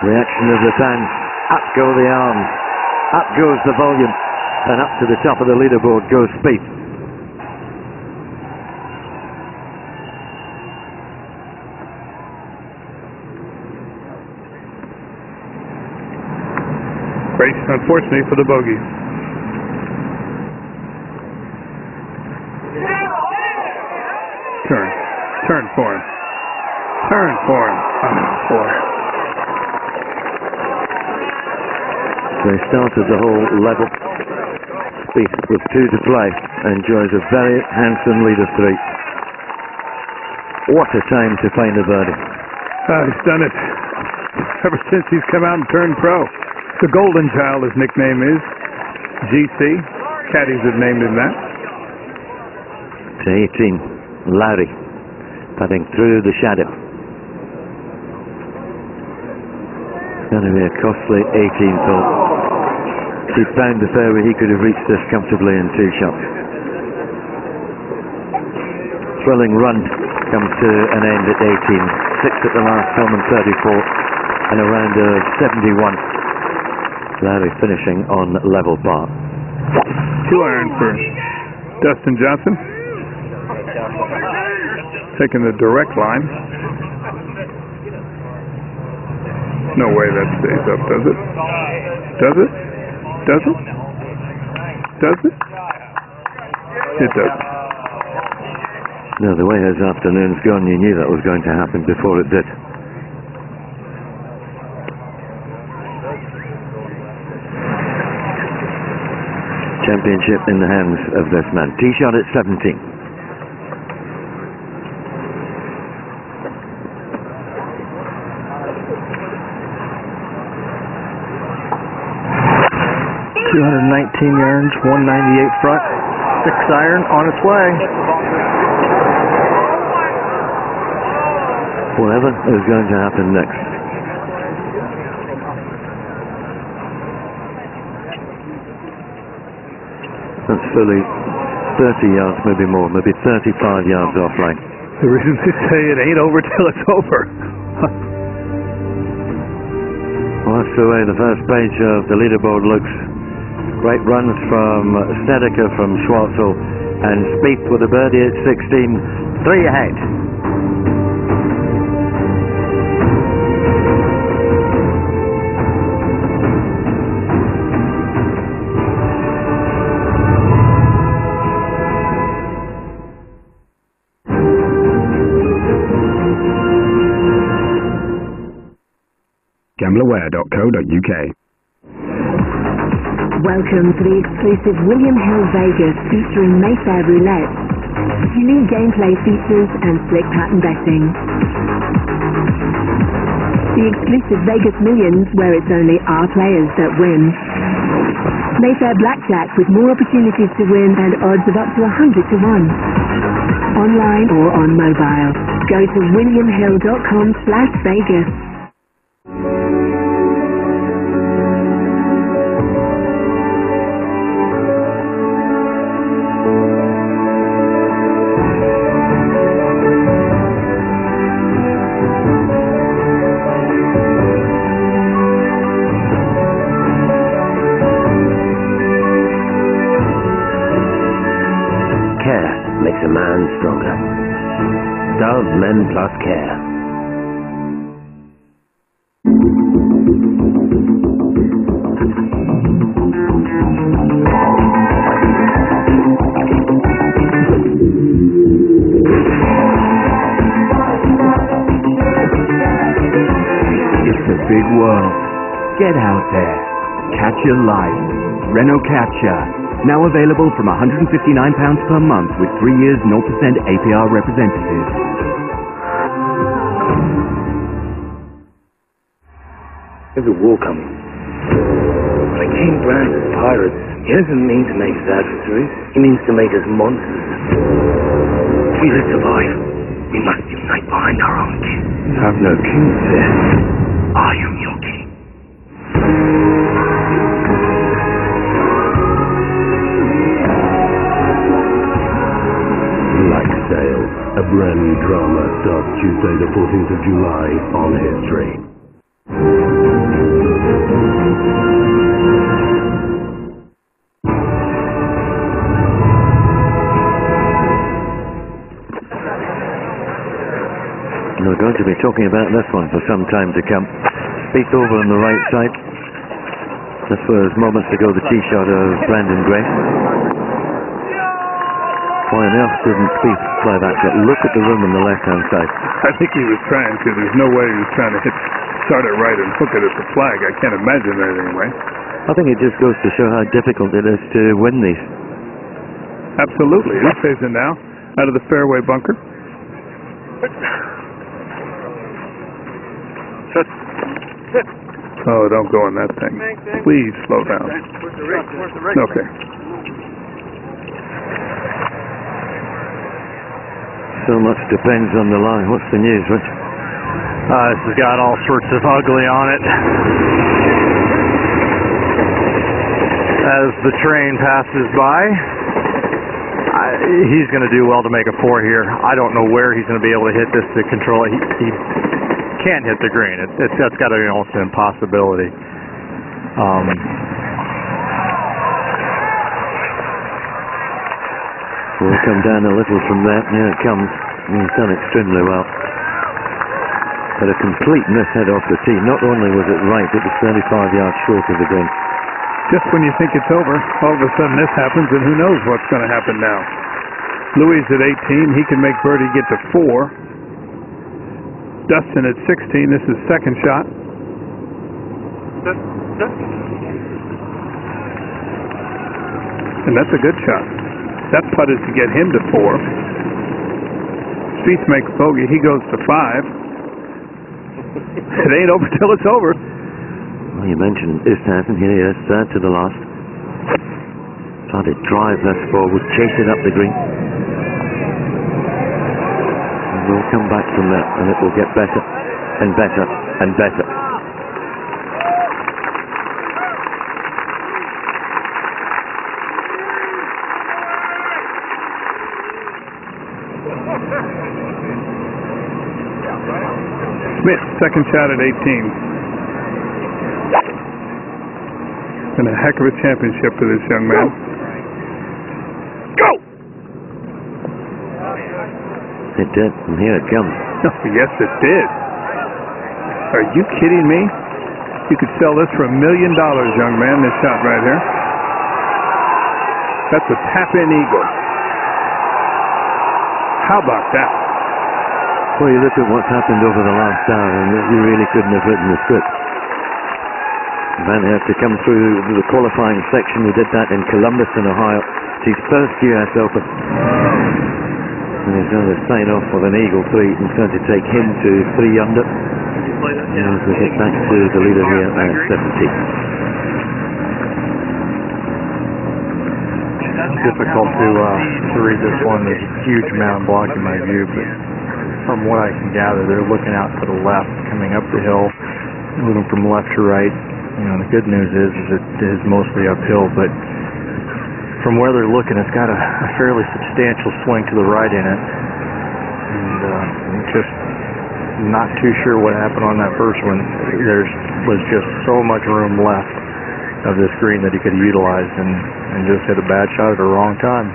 Reaction of the fans. Up go the arms. Up goes the volume. And up to the top of the leaderboard goes Spieth. Great, unfortunately for the bogey. Turn for him. Turn for him. Oh, boy. They started the whole level. Spieth with 2 to play. Enjoys a very handsome lead of 3. What a time to find a birdie. He's done it. Ever since he's come out and turned pro. The Golden Child, his nickname is. GC. Caddies have named him that. To 18. Lowry. Putting through the shadow. Going to be a costly 18th hole. He found the fairway, he could have reached this comfortably in 2 shots. Thrilling run comes to an end at 18. 6 at the last home and 34. And a round of 71. Lowry finishing on level par. 2 iron for Dustin Johnson. Taking the direct line. No way that stays up, does it? Does it? Does it? Does it? It doesn't. No, the way his afternoon's gone, you knew that was going to happen before it did. Championship in the hands of this man. Tee shot at 17. $219 yards, 198 front. iron on its way. Whatever is going to happen next. That's fully 30 yards, maybe more, maybe 35 yards offline. The reason they say it ain't over till it's over. Well, that's the way the first page of the leaderboard looks. Great runs from Snedeker, from Schwartzel, and Spieth with a birdie at 16, 3 ahead. GambleAware.co.uk. Welcome to the exclusive William Hill Vegas featuring Mayfair Roulette. Unique gameplay features and slick pattern betting. The exclusive Vegas Millions, where it's only our players that win. Mayfair Blackjack with more opportunities to win and odds of up to 100 to 1. Online or on mobile. Go to williamhill.com/Vegas. Makes a man stronger. Dove Men Plus Care. It's a big world. Get out there. Catch your life. Renault Capture. Now available from £159 per month with 3 years 0% APR representative. There's a war coming. When I came branded as pirates, he doesn't mean to make us adversaries. He means to make us monsters. If we live to life, we must unite behind our own king. You have no king, sir. I am your king. Like Sail, a brand new drama starts Tuesday the 14th of July on History. We're going to be talking about this one for some time to come. Spieth over on the right side. This was moments ago the tee shot of Brandon Gray. Why on earth didn't Spieth play that shot? Look at the room on the left-hand side. I think he was trying to. There's no way he was trying to start it right and hook it at the flag. I can't imagine that anyway. I think it just goes to show how difficult it is to win these. Absolutely. He saves it now out of the fairway bunker. Oh, don't go on that thing. Please slow down. Okay. So much depends on the line. What's the news, Rich? This has got all sorts of ugly on it. As the train passes by, he's going to do well to make a 4 here. I don't know where he's going to be able to hit this to control it. He can't hit the green. That's got to be almost an impossibility. We'll come down a little from that. Here it comes. He's done extremely well. But a complete miss head off the tee. Not only was it right, it was 35 yards short of the green. Just when you think it's over, all of a sudden this happens, and who knows what's going to happen now. Louis at 18. He can make birdie get to 4. Dustin at 16. This is second shot. And that's a good shot. That putt is to get him to 4. Spieth makes bogey. He goes to 5. It ain't over till it's over. Well, you mentioned Isthafen. Here he is, third to the last. Let it drive that forward, chase it up the green. And we'll come back from that, and it will get better and better and better. Smith, second shot at 18. Been a heck of a championship for this young man. Go! It did, and here it comes. Oh, yes, it did. Are you kidding me? You could sell this for $1 million, young man, this shot right here. That's a tap-in eagle. How about that? Well, you look at what's happened over the last hour, and you really couldn't have written the script. Van had to come through the qualifying section. He did that in Columbus, in Ohio. It's his first US Open. And he's going to sign off with an eagle 3. It's going to take him to 3 under. And as we get back to the leader here at 17. Difficult to read this one. There's a huge amount of block in my view, but from what I can gather, they're looking out to the left, coming up the hill, moving from left to right. You know, the good news is it is mostly uphill, but from where they're looking, it's got a fairly substantial swing to the right in it, and I'm just not too sure what happened on that first one. There was just so much room left of this green that he could have utilized, and just hit a bad shot at the wrong time.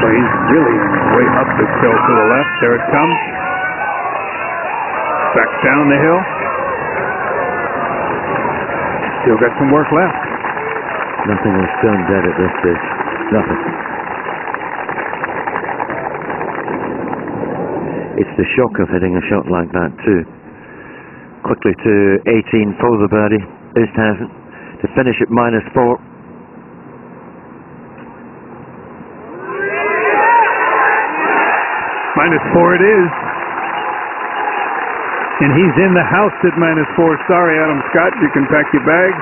He's really way up this hill to the left. There it comes. Back down the hill. Still got some work left. Nothing is stone dead at this stage. Nothing. It's the shock of hitting a shot like that too. Quickly to 18 for the birdie. Oosthuizen to finish at -4. -4 it is. And he's in the house at -4. Sorry, Adam Scott. You can pack your bags.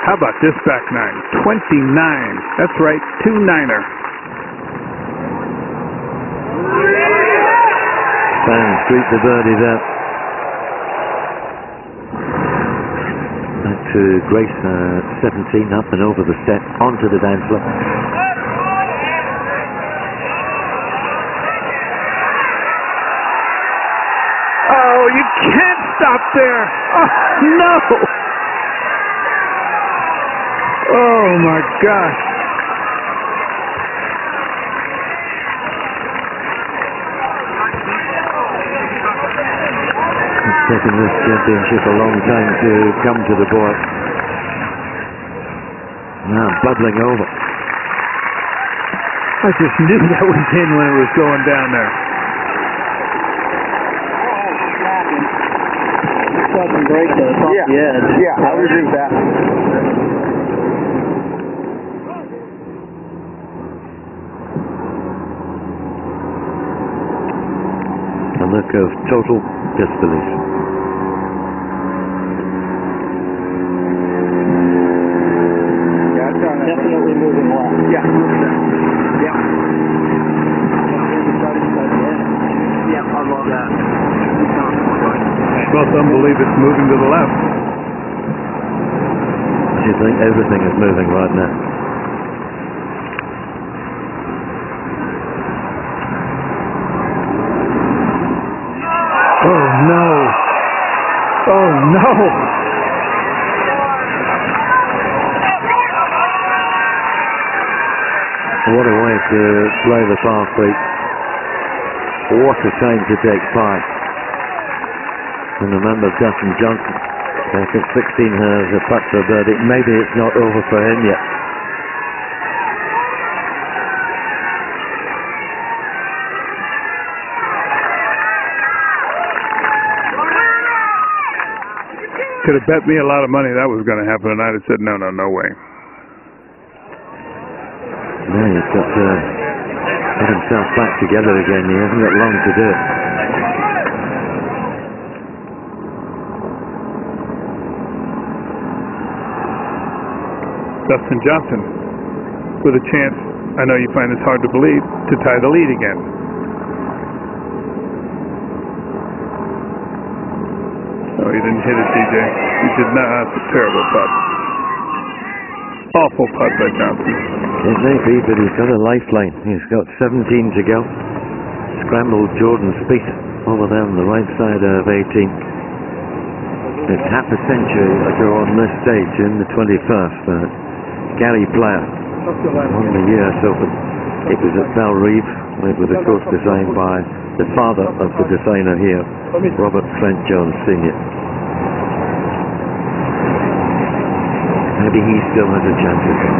How about this back nine? 29. That's right, 2-9er. Fans greet the birdie there. Back to Grace, 17, up and over the step, onto the dance floor. Oh, you can't stop there. Oh, no. Oh, my gosh. It's taken this championship a long time to come to the board. Now bubbling over. I just knew that was in when it was going down there. Fucking break though. Yeah, I would agree with that. A look of total disbelief. Yeah, definitely moving left. Yeah. Yeah, I love that. Well, some believe it's moving to the left. I think everything is moving right now. Oh, no. Oh, no. What a way to play the par 3. What a time to take 5. And remember, Dustin Johnson back at 16 has a putt for a birdie. Maybe it's not over for him yet. Could have bet me a lot of money that was going to happen, and I'd have said, no way. Now he's got to get himself back together again. He hasn't got long to do it. Dustin Johnson with a chance, I know you find this hard to believe, to tie the lead again. No, he didn't hit it, DJ. He did not. That's a terrible putt. Awful putt by Johnson. It may be, but he's got a lifeline. He's got 17 to go. Scrambled Jordan Spieth over there on the right side of 18. It's half a century ago on this stage in the 21st. Gary Player won the US Open. It was at Belrive. It was, of course, designed by the father of the designer here, Robert Trent Jones Sr. Maybe he still has a chance of it.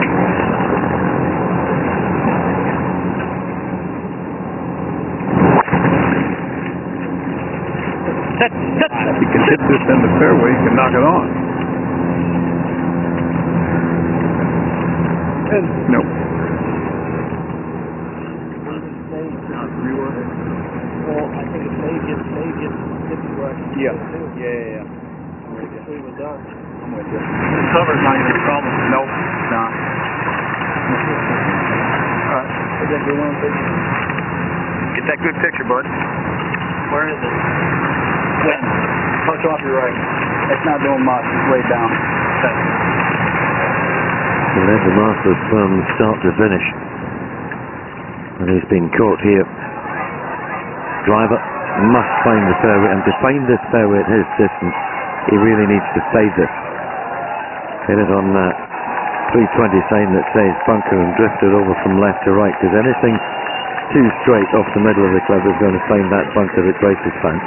If you can hit this in the fairway, you can knock it on. No. Yeah. Cover's not going to be a problem. Nope. Nah. Alright. Get that good picture, bud. Where is it? When? Touch off your right. It's not doing much. It's laid down. Okay. He led the Masters from start to finish. And he's been caught here. Driver must find the fairway, and to find this fairway at his distance, he really needs to fade this. Hit it on that 320 sign that says bunker and drift it over from left to right, because anything too straight off the middle of the club is going to find that bunker that Grace's found.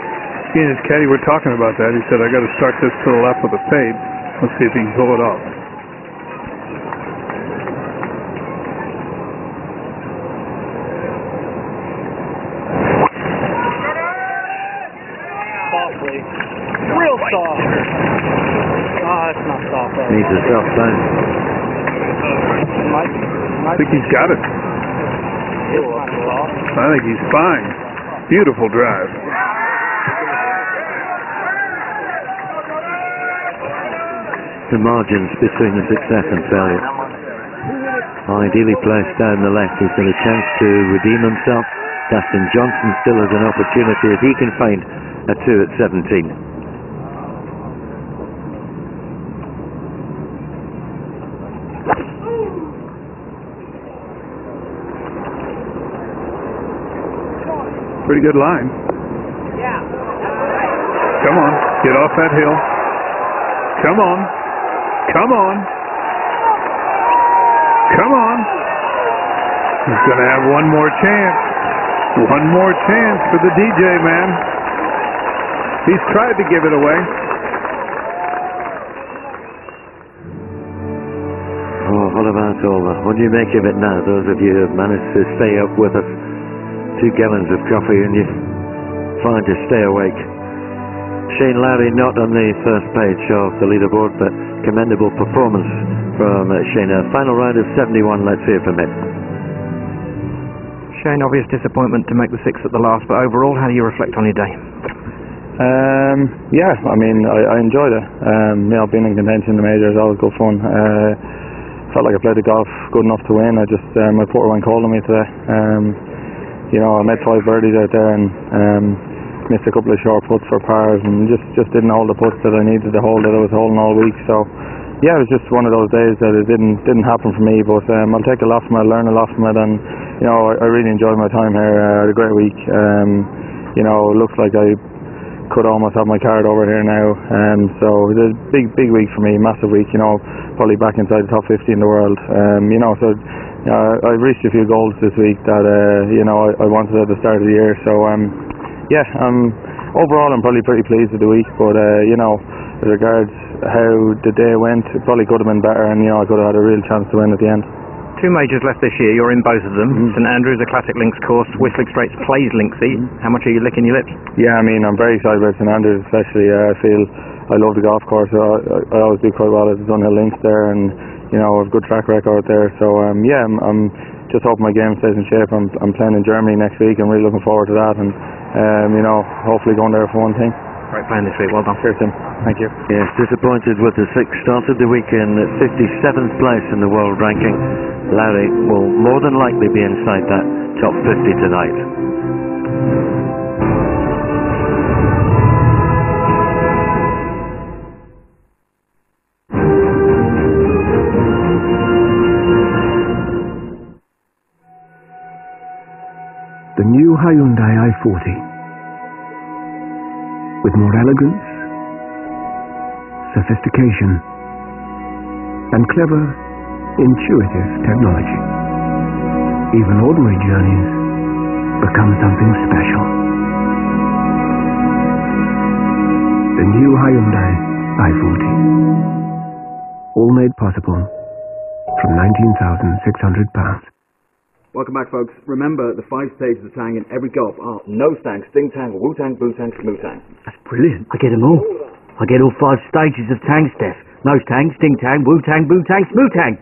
He and his caddy were talking about that. He said, I got to start this to the left with a fade. Let's see if he can pull it off. Real soft. It's not soft. Needs a soft bounce. I think he's got it. I think he's fine. Beautiful drive. The margins between the success and failure. Ideally placed down the left, he's got a chance to redeem himself. Dustin Johnson still has an opportunity if he can find a 2 at 17. Pretty good line. Come on, get off that hill. Come on. Come on. Come on. He's going to have one more chance. One more chance for the DJ, man. He's tried to give it away. Oh, what about all that? What do you make of it now, those of you who have managed to stay up with us? 2 gallons of coffee and you're trying to stay awake. Shane Lowry not on the first page of the leaderboard, but commendable performance from Shane. Final round of 71, let's hear from him. Shane, obvious disappointment to make the 6th at the last, but overall, how do you reflect on your day? Yeah, I mean, I enjoyed it. Being in contention in the major is always good fun. Felt like I played the golf good enough to win. My putter went cold on me today. I made 5 birdies out there and missed a couple of short putts for pars and just didn't hold the putts that I needed to hold that I was holding all week. So yeah, it was just one of those days that it didn't happen for me, but I'll take a lot from it, learn a lot from it, and I really enjoyed my time here. I had a great week. It looks like I could almost have my card over here now, so it was a big week for me, massive week, probably back inside the top 50 in the world. I reached a few goals this week that I wanted at the start of the year, so overall I'm probably pretty pleased with the week, but as regards how the day went, it probably could have been better, and I could have had a real chance to win at the end. 2 majors left this year, you're in both of them. St Andrews, a classic links course, Whistling Straits plays linksy. How much are you licking your lips? Yeah, I mean, I'm very excited about St Andrews, especially. I feel I love the golf course. I always do quite well at the Dunhill Links there, and you know, I have a good track record there. So yeah, I'm just hoping my game stays in shape. I'm playing in Germany next week. I'm really looking forward to that, and you know, hopefully going there for one thing. Great playing this week. Well done. Cheers, Tim. Thank you. Yes, disappointed with the six. Started the weekend at 57th place in the world ranking. Lowry will more than likely be inside that top 50 tonight. The new Hyundai i40. With more elegance, sophistication, and clever, intuitive technology. Even ordinary journeys become something special. The new Hyundai i40. All made possible from £19,600. Welcome back, folks. Remember, the 5 stages of Tang in every golf are Nose Tang, Sting Tang, Wu Tang, Boo Tang, Moo Tang. That's brilliant. I get them all. I get all 5 stages of Tang, Steph. Nose Tang, Sting Tang, Wu Tang, Boo Tang, Moo Tang.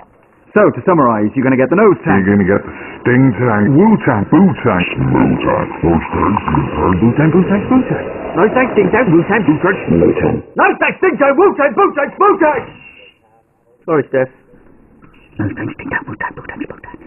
So, to summarise, you're going to get the Nose Tang. You're going to get the Sting Tang, Wu Tang, Boo Tang, Moo Tang. Nose Tang, Sting Tang, Wu Tang, Boo Tang, Moo Tang. Nose Tang, Sting Tang, Wu Tang, Boo Tang, Moo Tang. Nose Tang, Sting Tang, Wu Tang, Boo Tang, Moo Tang. Sorry, Steph. Nose Tang, Sting Tang, Wu Tang, Boo Tang, Moo Tang.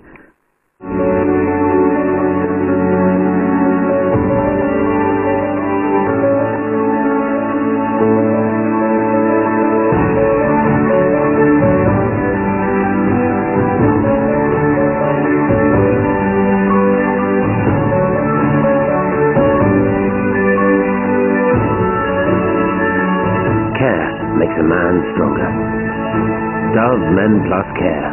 Care makes a man stronger. Dove Men Plus Care.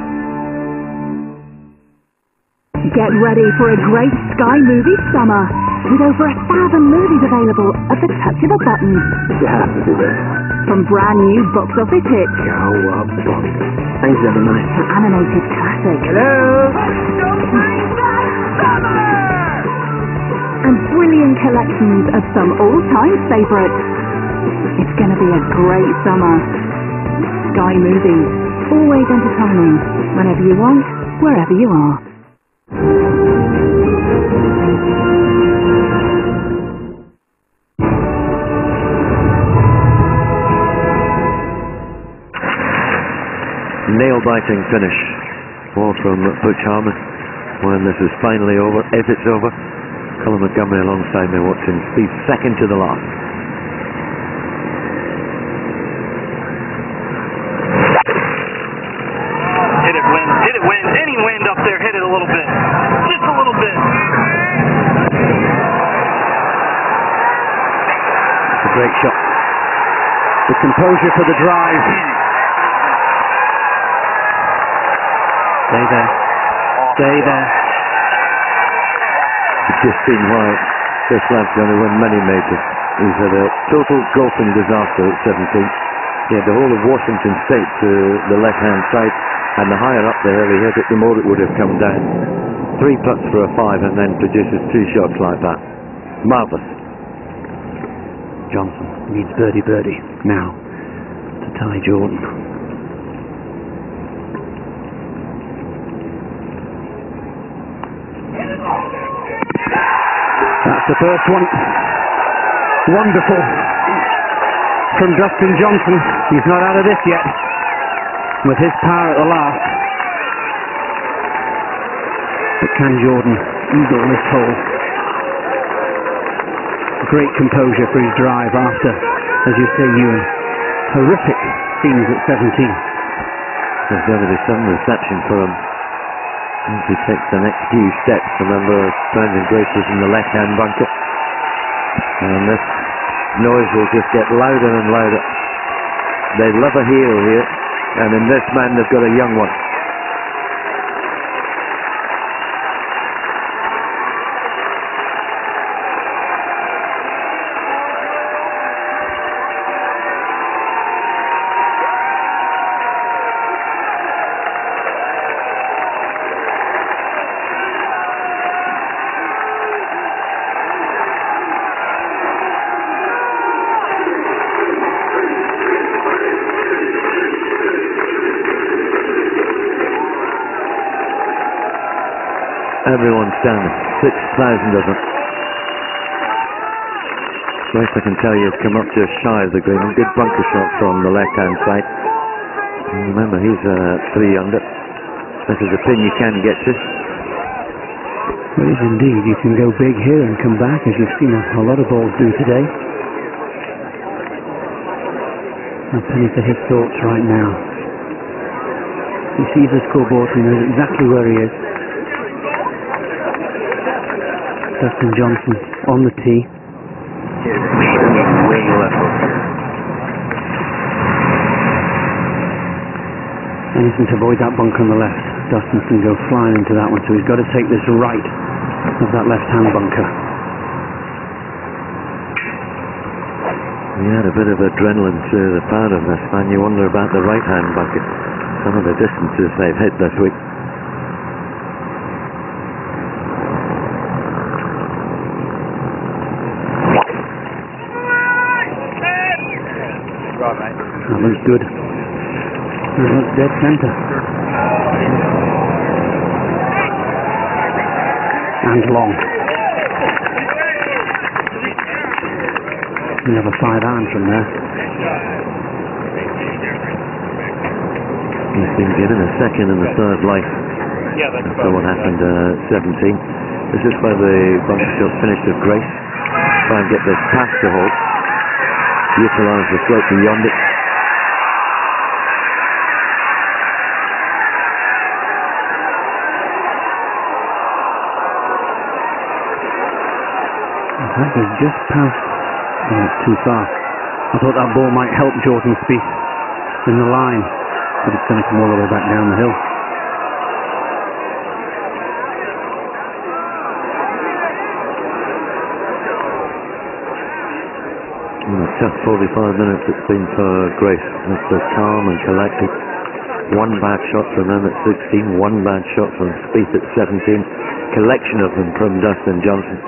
Get ready for a great Sky Movie summer with over 1,000 movies available at the touch of a button. You have to do this. From brand new box office hits Cowabunga. Thanks, everyone. to animated classics. Hello. And brilliant collections of some all-time favourites. It's going to be a great summer. Sky Movies, always entertaining, whenever you want, wherever you are. Nail-biting finish. Ball from Butch Harmon. When this is finally over, if it's over, Colin Montgomery alongside me watching speed second to the last. Hit it, wind. Hit it, wind. Any wind up there, hit it a little bit. Just a little bit. It's a great shot. The composure for the drive. Stay there. Stay there. It's just been wild. This lad's going to win many majors. He's had a total golfing disaster at 17. He had the whole of Washington State to the left-hand side, and the higher up the hill he hit it, the more it would have come down. 3 putts for a 5 and then produces 2 shots like that. Marvellous. Johnson needs birdie now to tie Jordan. That's the first one. Wonderful from Dustin Johnson. He's not out of this yet with his power at the last. But can Jordan eagle this hole? Great composure for his drive after, as you say, Ewan, horrific scenes at 17. There's going to be some reception for him as he takes the next few steps. Remember, Brandon Grace was in the left-hand bunker, and this noise will just get louder and louder. They love a hero here, and in this man they've got a young one. Everyone's standing. 6,000 of them. Grace, I can tell you, has come up just shy of the green. A good bunker shot from the left-hand side. And remember, he's 3 under. This is a pin you can get to. It is indeed. You can go big here and come back, as you've seen a lot of balls do today. A penny for his thoughts right now. He sees the scoreboard, he knows exactly where he is. Dustin Johnson on the tee. Way left. Anything to avoid that bunker on the left. Dustin can go flying into that one, so he's got to take this right of that left-hand bunker. He had a bit of adrenaline to the pound of this man. You wonder about the right-hand bucket. Some of the distances they've hit this week. That looks good. That looks dead centre. And long. We have a 5-iron from there. He's been given a second and a third life after what happened 17. This is where the bunker shot finished with grace. Try and get this past the hole. Utilise the slope beyond it. That was just past. Oh, it's too far. I thought that ball might help Jordan Spieth in the line, but it's going to come all the way back down the hill. A tough 45 minutes it's been for Grace. After calm and collected. One bad shot from them at 16, one bad shot from Spieth at 17. Collection of them from Dustin Johnson.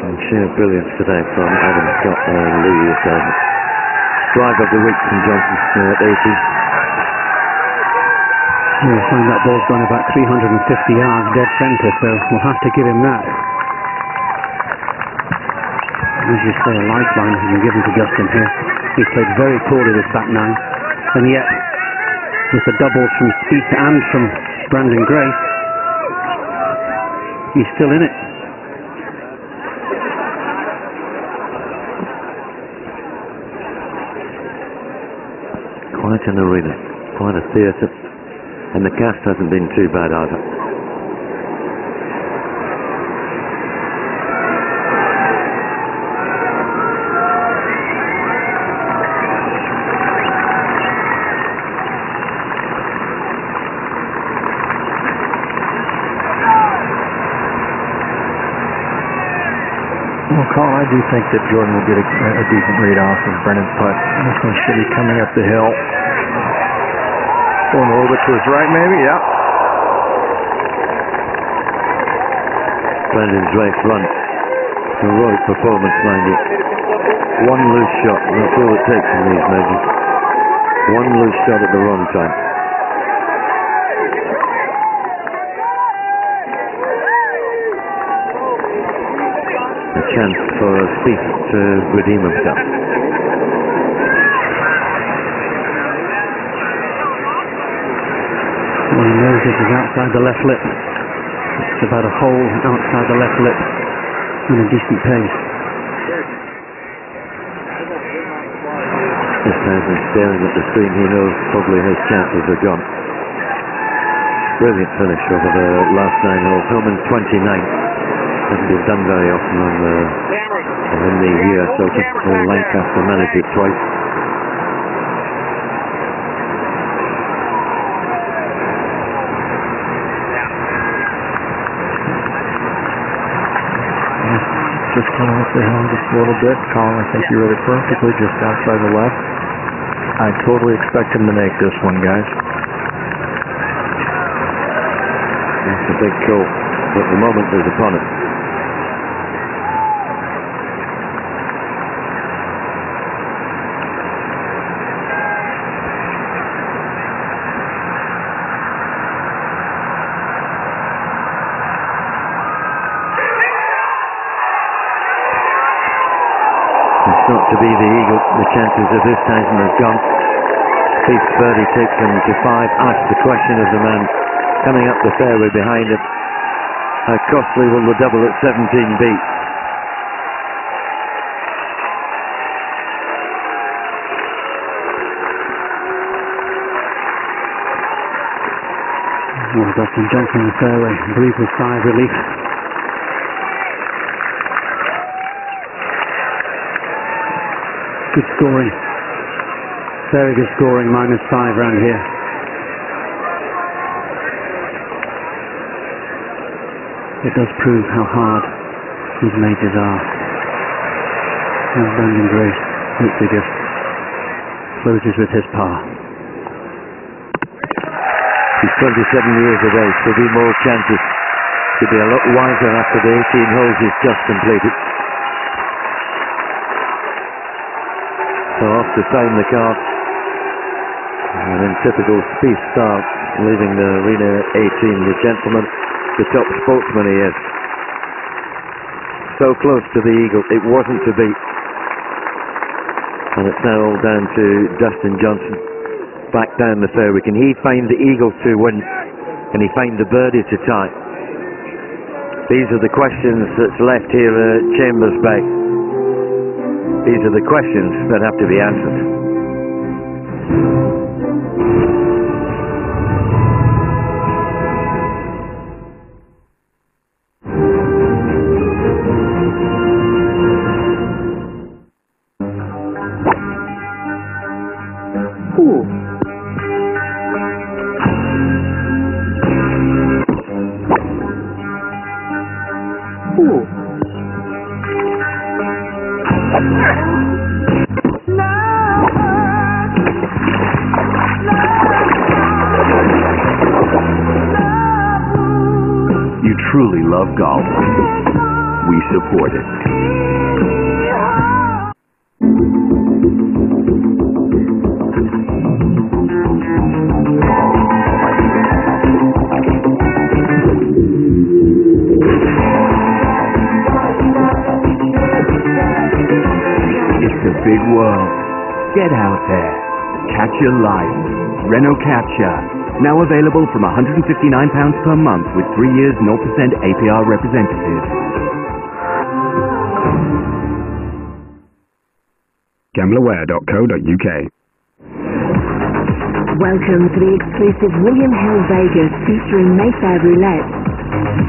And sheer brilliance today from Adam Scott and Lee. Drive of the week from Johnson at 18. You'll find that ball's gone about 350 yards dead centre, so we'll have to give him that. As you say, a lifeline has been given to Justin here. He's played very poorly this back nine, and yet, with the doubles from Spieth and from Brandon Grace, he's still in it. Quite an arena, quite a theatre, and the cast hasn't been too bad either. Well, Colin, I do think that Jordan will get a decent read off of Brennan's putt. This one should be coming up the hill. Going a little bit to his right, maybe, yeah. Brandon's race run. Heroic performance, mind you. One loose shot, that's all it takes in these majors. One loose shot at the wrong time. A chance for Spieth to redeem himself. Well, he knows this is outside the left lip. It's about a hole outside the left lip in a decent pace. Just as he's staring at the screen, he knows probably his chances are gone. Brilliant finish over the last 9 holes. Hillman's 29. Hasn't been done very often on in the year, so Lancaster managed it twice. Just coming off the hill just a little bit. Colin, I think you read it perfectly, just outside the left. I totally expect him to make this one, guys. That's a big call, but the moment is upon it. not to be the eagle. The chances of this Tyson has gone. Spieth's birdie takes him to 5. Asks the question of the man coming up the fairway behind him. How costly will the double at 17 be? Well, Dustin Johnson in the fairway breathes a sigh of relief. Good scoring. Very good scoring, -5 round here. It does prove how hard these majors are. And Brandon Grace hopefully just closes with his par. He's 27 years of age. There'll be more chances to be a lot wiser after the 18 holes he's just completed. So off to sign the card. And in typical Spieth style, leaving the arena at 18, the gentleman, the top sportsman he is. So close to the eagle, it wasn't to be. And it's now all down to Dustin Johnson. Back down the fairway. Can he find the eagle to win? Can he find the birdie to tie? These are the questions that's left here at Chambers Bay. These are the questions that have to be answered. You truly love golf. We support it. It's a big world. Get out there. Catch your life. Renault Capture. Now available from £159 per month with 3 years 0% APR representative. Gamblerware.co.uk. Welcome to the exclusive William Hill Vegas featuring Mayfair Roulette.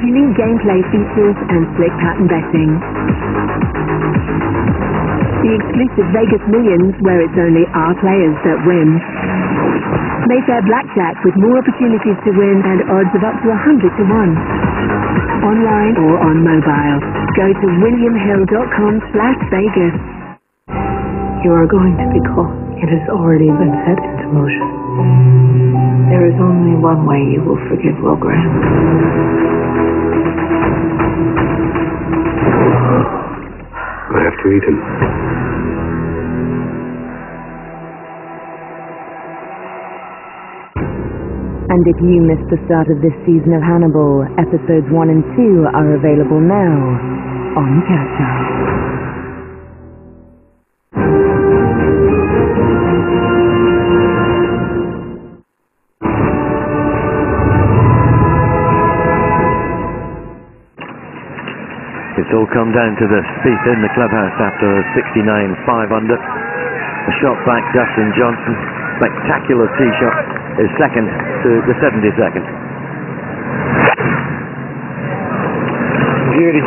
Unique gameplay features and split pattern betting. The exclusive Vegas Millions, where it's only our players that win. Mayfair Blackjack with more opportunities to win and odds of up to 100 to 1. Online or on mobile. Go to williamhill.com/Vegas. You are going to be caught. It has already been set into motion. There is only one way you will forgive Will Graham. I have to eat him. And if you missed the start of this season of Hannibal, episodes 1 and 2 are available now on Catch-Up. It's all come down to the Spieth in the clubhouse after a 69 5 under. A shot back, Dustin Johnson. Spectacular tee shot. His second to the 72nd. Beauty.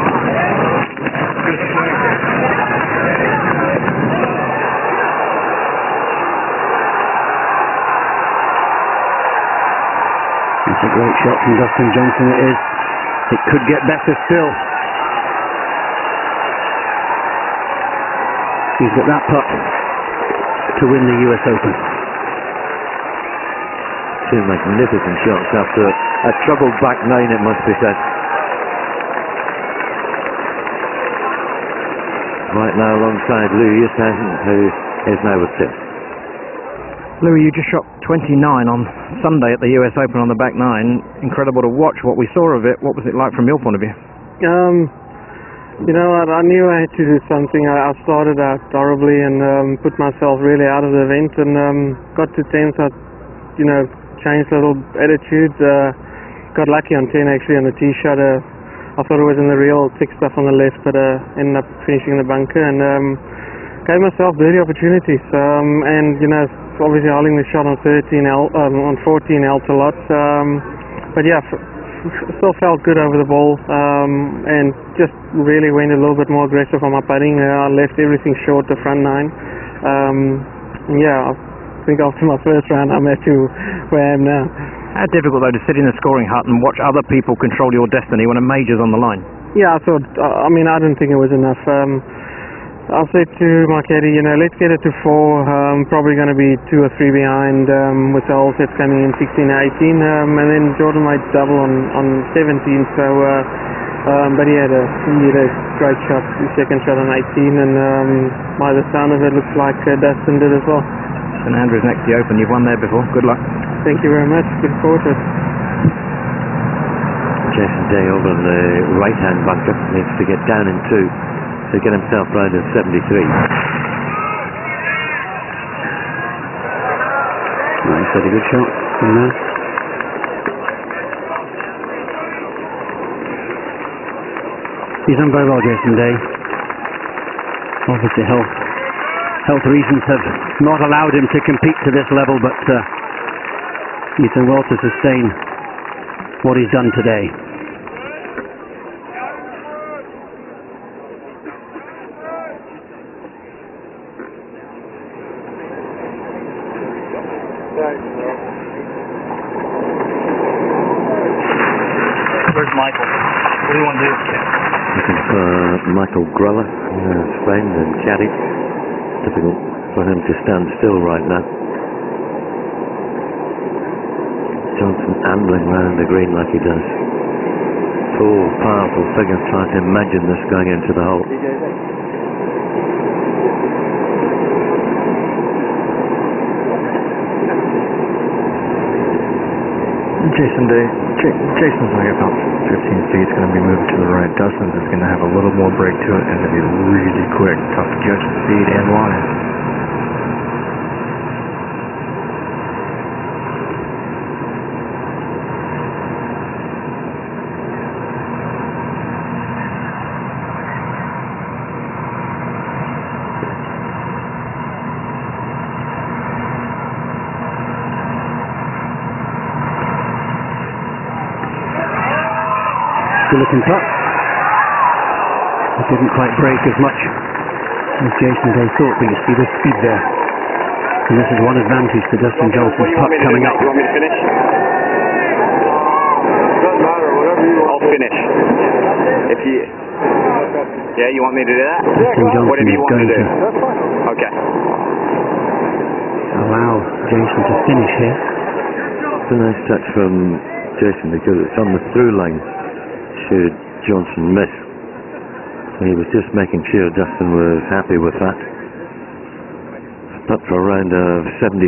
It's a great shot from Dustin Johnson, it is. It could get better still. He's got that putt to win the US Open. Two magnificent shots after a troubled back nine, it must be said. Right now alongside Louis Oosthuizen, who is now with Tim. Louis, you just shot 29 on Sunday at the US Open on the back nine. Incredible to watch what we saw of it. What was it like from your point of view? You know what, I knew I had to do something. I started out horribly and put myself really out of the event, and got to 10th. I, changed a little attitude. Got lucky on 10 actually on the tee shot. I thought it was in the real thick stuff on the left, but ended up finishing in the bunker and gave myself dirty opportunities. And obviously holding the shot on 14 helped a lot. But yeah. Still felt good over the ball, and just really went a little bit more aggressive on my putting. I left everything short the front nine. I think after my first round I'm at where I am now. How difficult though to sit in the scoring hut and watch other people control your destiny when a major's on the line? Yeah, I thought, I didn't think it was enough. I said to my caddy, let's get it to 4. Probably going to be 2 or 3 behind with the whole sets coming in 16 and 18. And then Jordan made double on 17. So, but he had a great shot, his second shot on 18. And by the sound of it, looks like Dustin did as well. St Andrews next to the Open. You've won there before. Good luck. Thank you very much. Good forward to it. Jason Day over in the right-hand bunker. Needs to get down in 2. To get himself round at 73. He's had a good shot from there. He's done very well, Jason Day. Obviously health reasons have not allowed him to compete to this level, but he's done well to sustain what he's done today. Where's Michael? What do you want to do? Looking for Michael Greller, Spain and caddy. Difficult for him to stand still right now. Johnson ambling round the green like he does. Tall, powerful figure. Trying to imagine this going into the hole. Jason's like about 15 feet. It's going to be moving to the right. Dustin's is going to have a little more break to it and it'll be really quick. Tough to judge the speed and line. Good looking putt. It didn't quite break as much as Jason Day thought, but you see the speed there. And this is one advantage to Dustin Johnson's putt coming up. You want me to finish? Doesn't matter, whatever you want. I'll finish. If you... Yeah, you want me to do that? Dustin Johnson Whatever you is want going to do. to Okay. allow Jason to finish here. It's a nice touch from Jason because it's on the through line. Should Johnson miss, he was just making sure Dustin was happy with that. Up for a round of 74.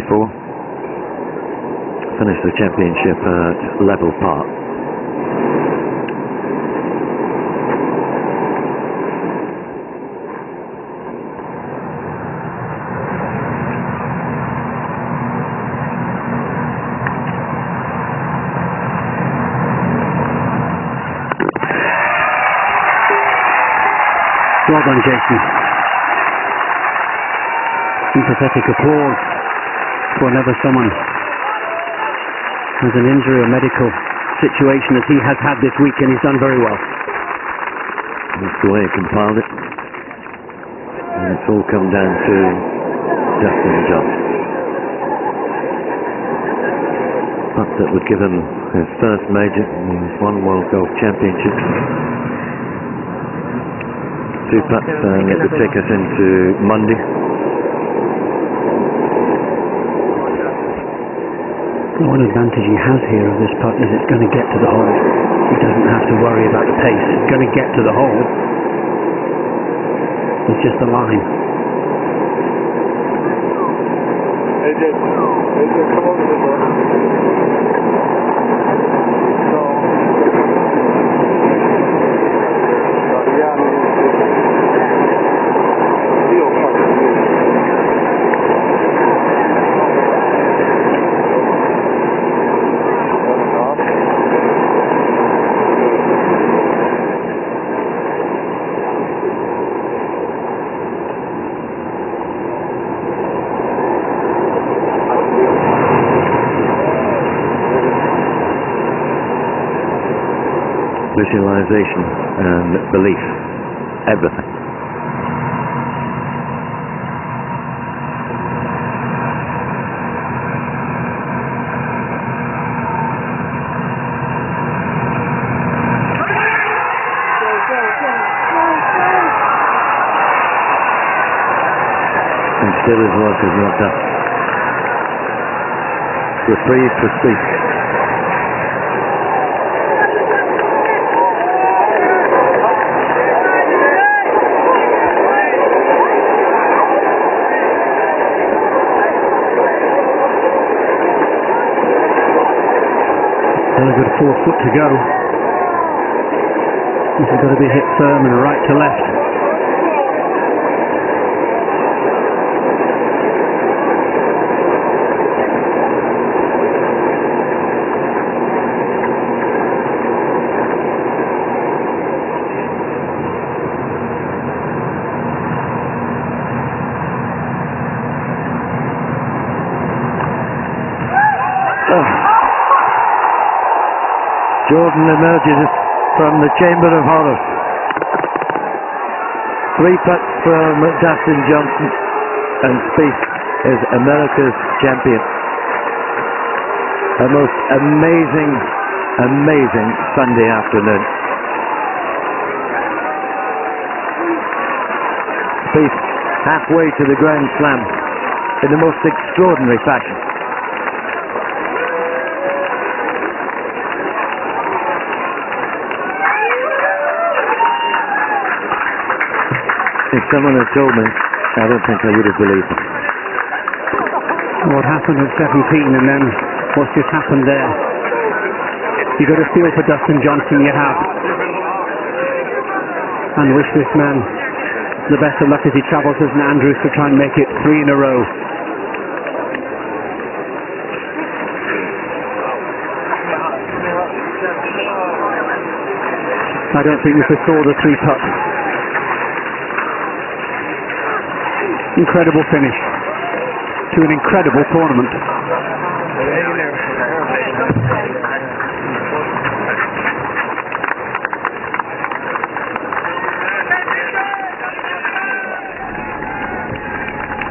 Finished the championship at level par. Well done, Jason. Sympathetic applause for whenever someone has an injury or medical situation as he has had this week, and he's done very well. That's the way he compiled it. And it's all come down to Dustin Johnson. Putt that would give him his first major in his one World Golf Championship. 2 putts that would take us into Monday. One advantage he has here of this putt is it's going to get to the hole. He doesn't have to worry about the pace. It's going to get to the hole. It's just the line. AJ, come over here, bro. visualization and belief, everything. And still his work is not done. Reprieve for Spieth. Only got a 4 foot to go. This has got to be hit firm and right to left. Jordan emerges from the Chamber of Horrors. 3 putts from Dustin Johnson, and Spieth is America's champion. A most amazing, amazing Sunday afternoon. Spieth halfway to the Grand Slam in the most extraordinary fashion. If someone had told me, I don't think I would have believed it. What happened at 17 and then what's just happened there? You've got to feel for Dustin Johnson, you have. And wish this man the best of luck as he travels to St Andrews to try and make it 3 in a row. I don't think we foresaw the 3-putt. Incredible finish to an incredible tournament.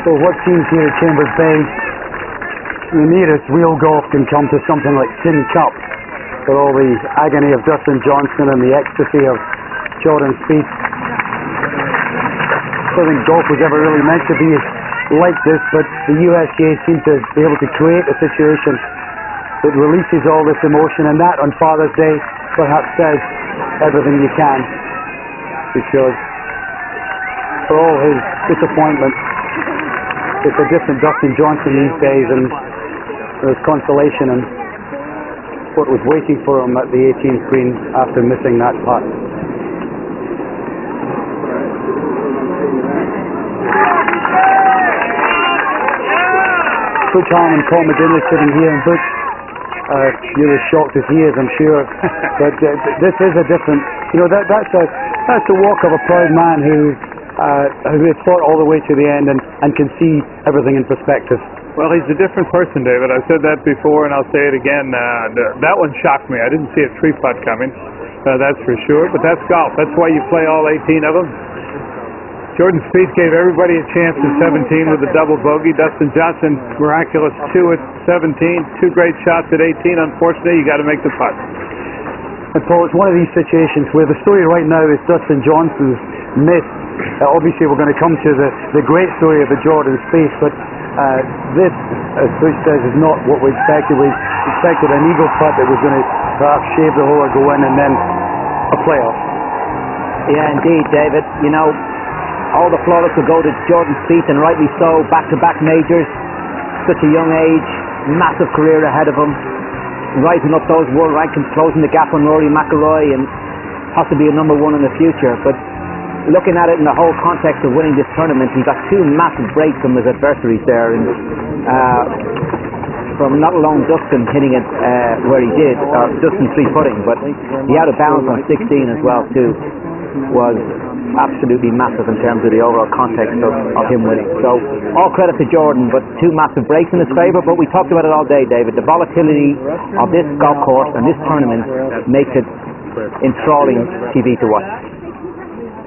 So what seems here at Chambers Bay, the nearest real golf can come to something like Tin Cup, with all the agony of Dustin Johnson and the ecstasy of Jordan Spieth. I don't think golf was ever really meant to be like this, but the USGA seemed to be able to create a situation that releases all this emotion, and that on Father's Day perhaps says everything you can, because for all his disappointment, it's a different Dustin Johnson these days, and there's consolation in what was waiting for him at the 18th green after missing that putt. Butch Harmon, Paul McGinley sitting here, and Butch, you're as shocked as he is, I'm sure. But this is a different, that's the walk of a proud man who has fought all the way to the end and can see everything in perspective. Well, he's a different person, David. I said that before, and I'll say it again. That one shocked me. I didn't see a 3-putt coming, that's for sure. But that's golf. That's why you play all 18 of them. Jordan Spieth gave everybody a chance at 17 with a double bogey. Dustin Johnson, miraculous 2 at 17. 2 great shots at 18. Unfortunately, you got to make the putt. And Paul, it's one of these situations where the story right now is Dustin Johnson's miss. Obviously, we're going to come to the great story of the Jordan Spieth, but this, as Bush says, is not what we expected. We expected an eagle putt that was going to perhaps shave the hole or go in, and then a playoff. Yeah, indeed, David. All the plaudits will go to Jordan Spieth, and rightly so. Back-to-back majors, such a young age, massive career ahead of him, rising up those world rankings, closing the gap on Rory McIlroy, and possibly a number 1 in the future. But looking at it in the whole context of winning this tournament, he got 2 massive breaks from his adversaries there, and from not alone Dustin hitting it where he did, Dustin 3-putting, but he out of bounds on 16 as well too, was absolutely massive in terms of the overall context of him winning. So all credit to Jordan, but 2 massive breaks in his favour. But we talked about it all day, David. The volatility of this golf course and this tournament makes it enthralling TV to watch.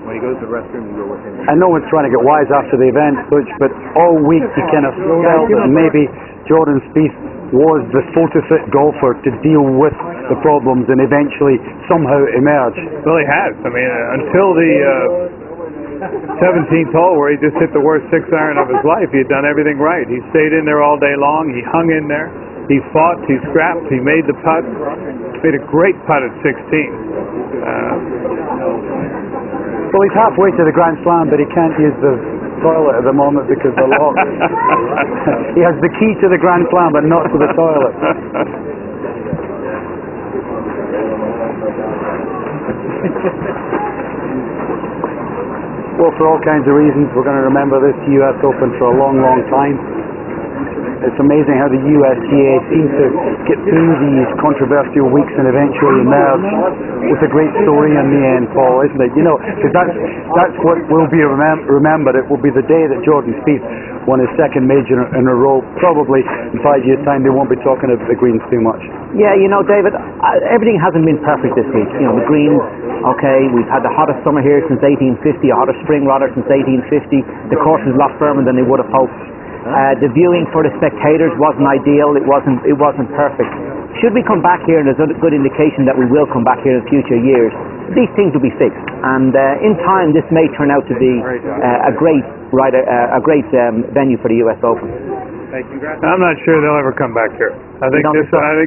When he goes to the restroom, you go with him. And no one's trying to get wise after the event, Butch, but all week you kind of felt that maybe Jordan Spieth was the photo-fit golfer to deal with the problems and eventually somehow emerge. Well, he has. I mean, until the 17th hole where he just hit the worst 6-iron of his life, he had done everything right. He stayed in there all day long. He hung in there. He fought. He scrapped. He made the putt. Made a great putt at 16. Well, he's halfway to the Grand Slam, but he can't use the toilet at the moment because they're locked. He has the key to the Grand Slam, but not to the toilet. Well, for all kinds of reasons, we're going to remember this US Open for a long, long time. It's amazing how the USGA seems to get through these controversial weeks and eventually emerge with a great story in the end, Paul, isn't it? You know, because that's what will be remembered. It will be the day that Jordan Spieth won his second major in a row. Probably in 5 years' time they won't be talking of the greens too much. Yeah, you know, David, everything hasn't been perfect this week. You know, the greens, okay, we've had the hottest summer here since 1850, a hotter spring rather since 1850. The course is a lot firmer than they would have hoped. The viewing for the spectators wasn't ideal. It wasn't perfect. Should we come back here, and there's a good indication that we will come back here in future years, these things will be fixed, and in time this may turn out to be a great venue for the US Open. I'm not sure they'll ever come back here. I think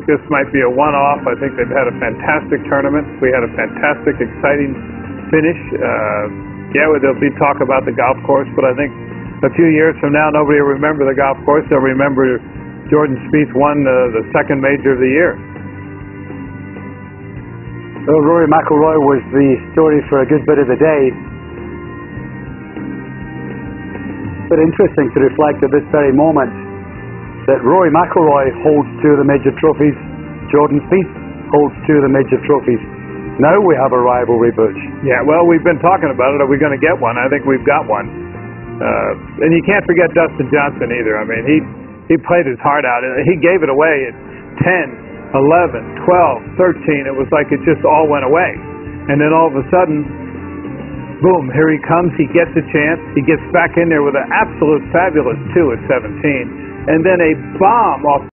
this might be a one-off. I think they've had a fantastic tournament. We had a fantastic, exciting finish. There'll be talk about the golf course, but I think a few years from now, nobody will remember the golf course. They'll remember Jordan Spieth won the second major of the year. Well, Rory McIlroy was the story for a good bit of the day. But interesting to reflect at this very moment that Rory McIlroy holds 2 of the major trophies. Jordan Spieth holds 2 of the major trophies. Now we have a rivalry, Butch. Yeah, well, we've been talking about it. Are we going to get one? I think we've got one. And you can't forget Dustin Johnson either. I mean, he played his heart out. He gave it away at 10, 11, 12, 13. It was like it just all went away. And then all of a sudden, boom, here he comes. He gets a chance. He gets back in there with an absolute fabulous 2 at 17. And then a bomb off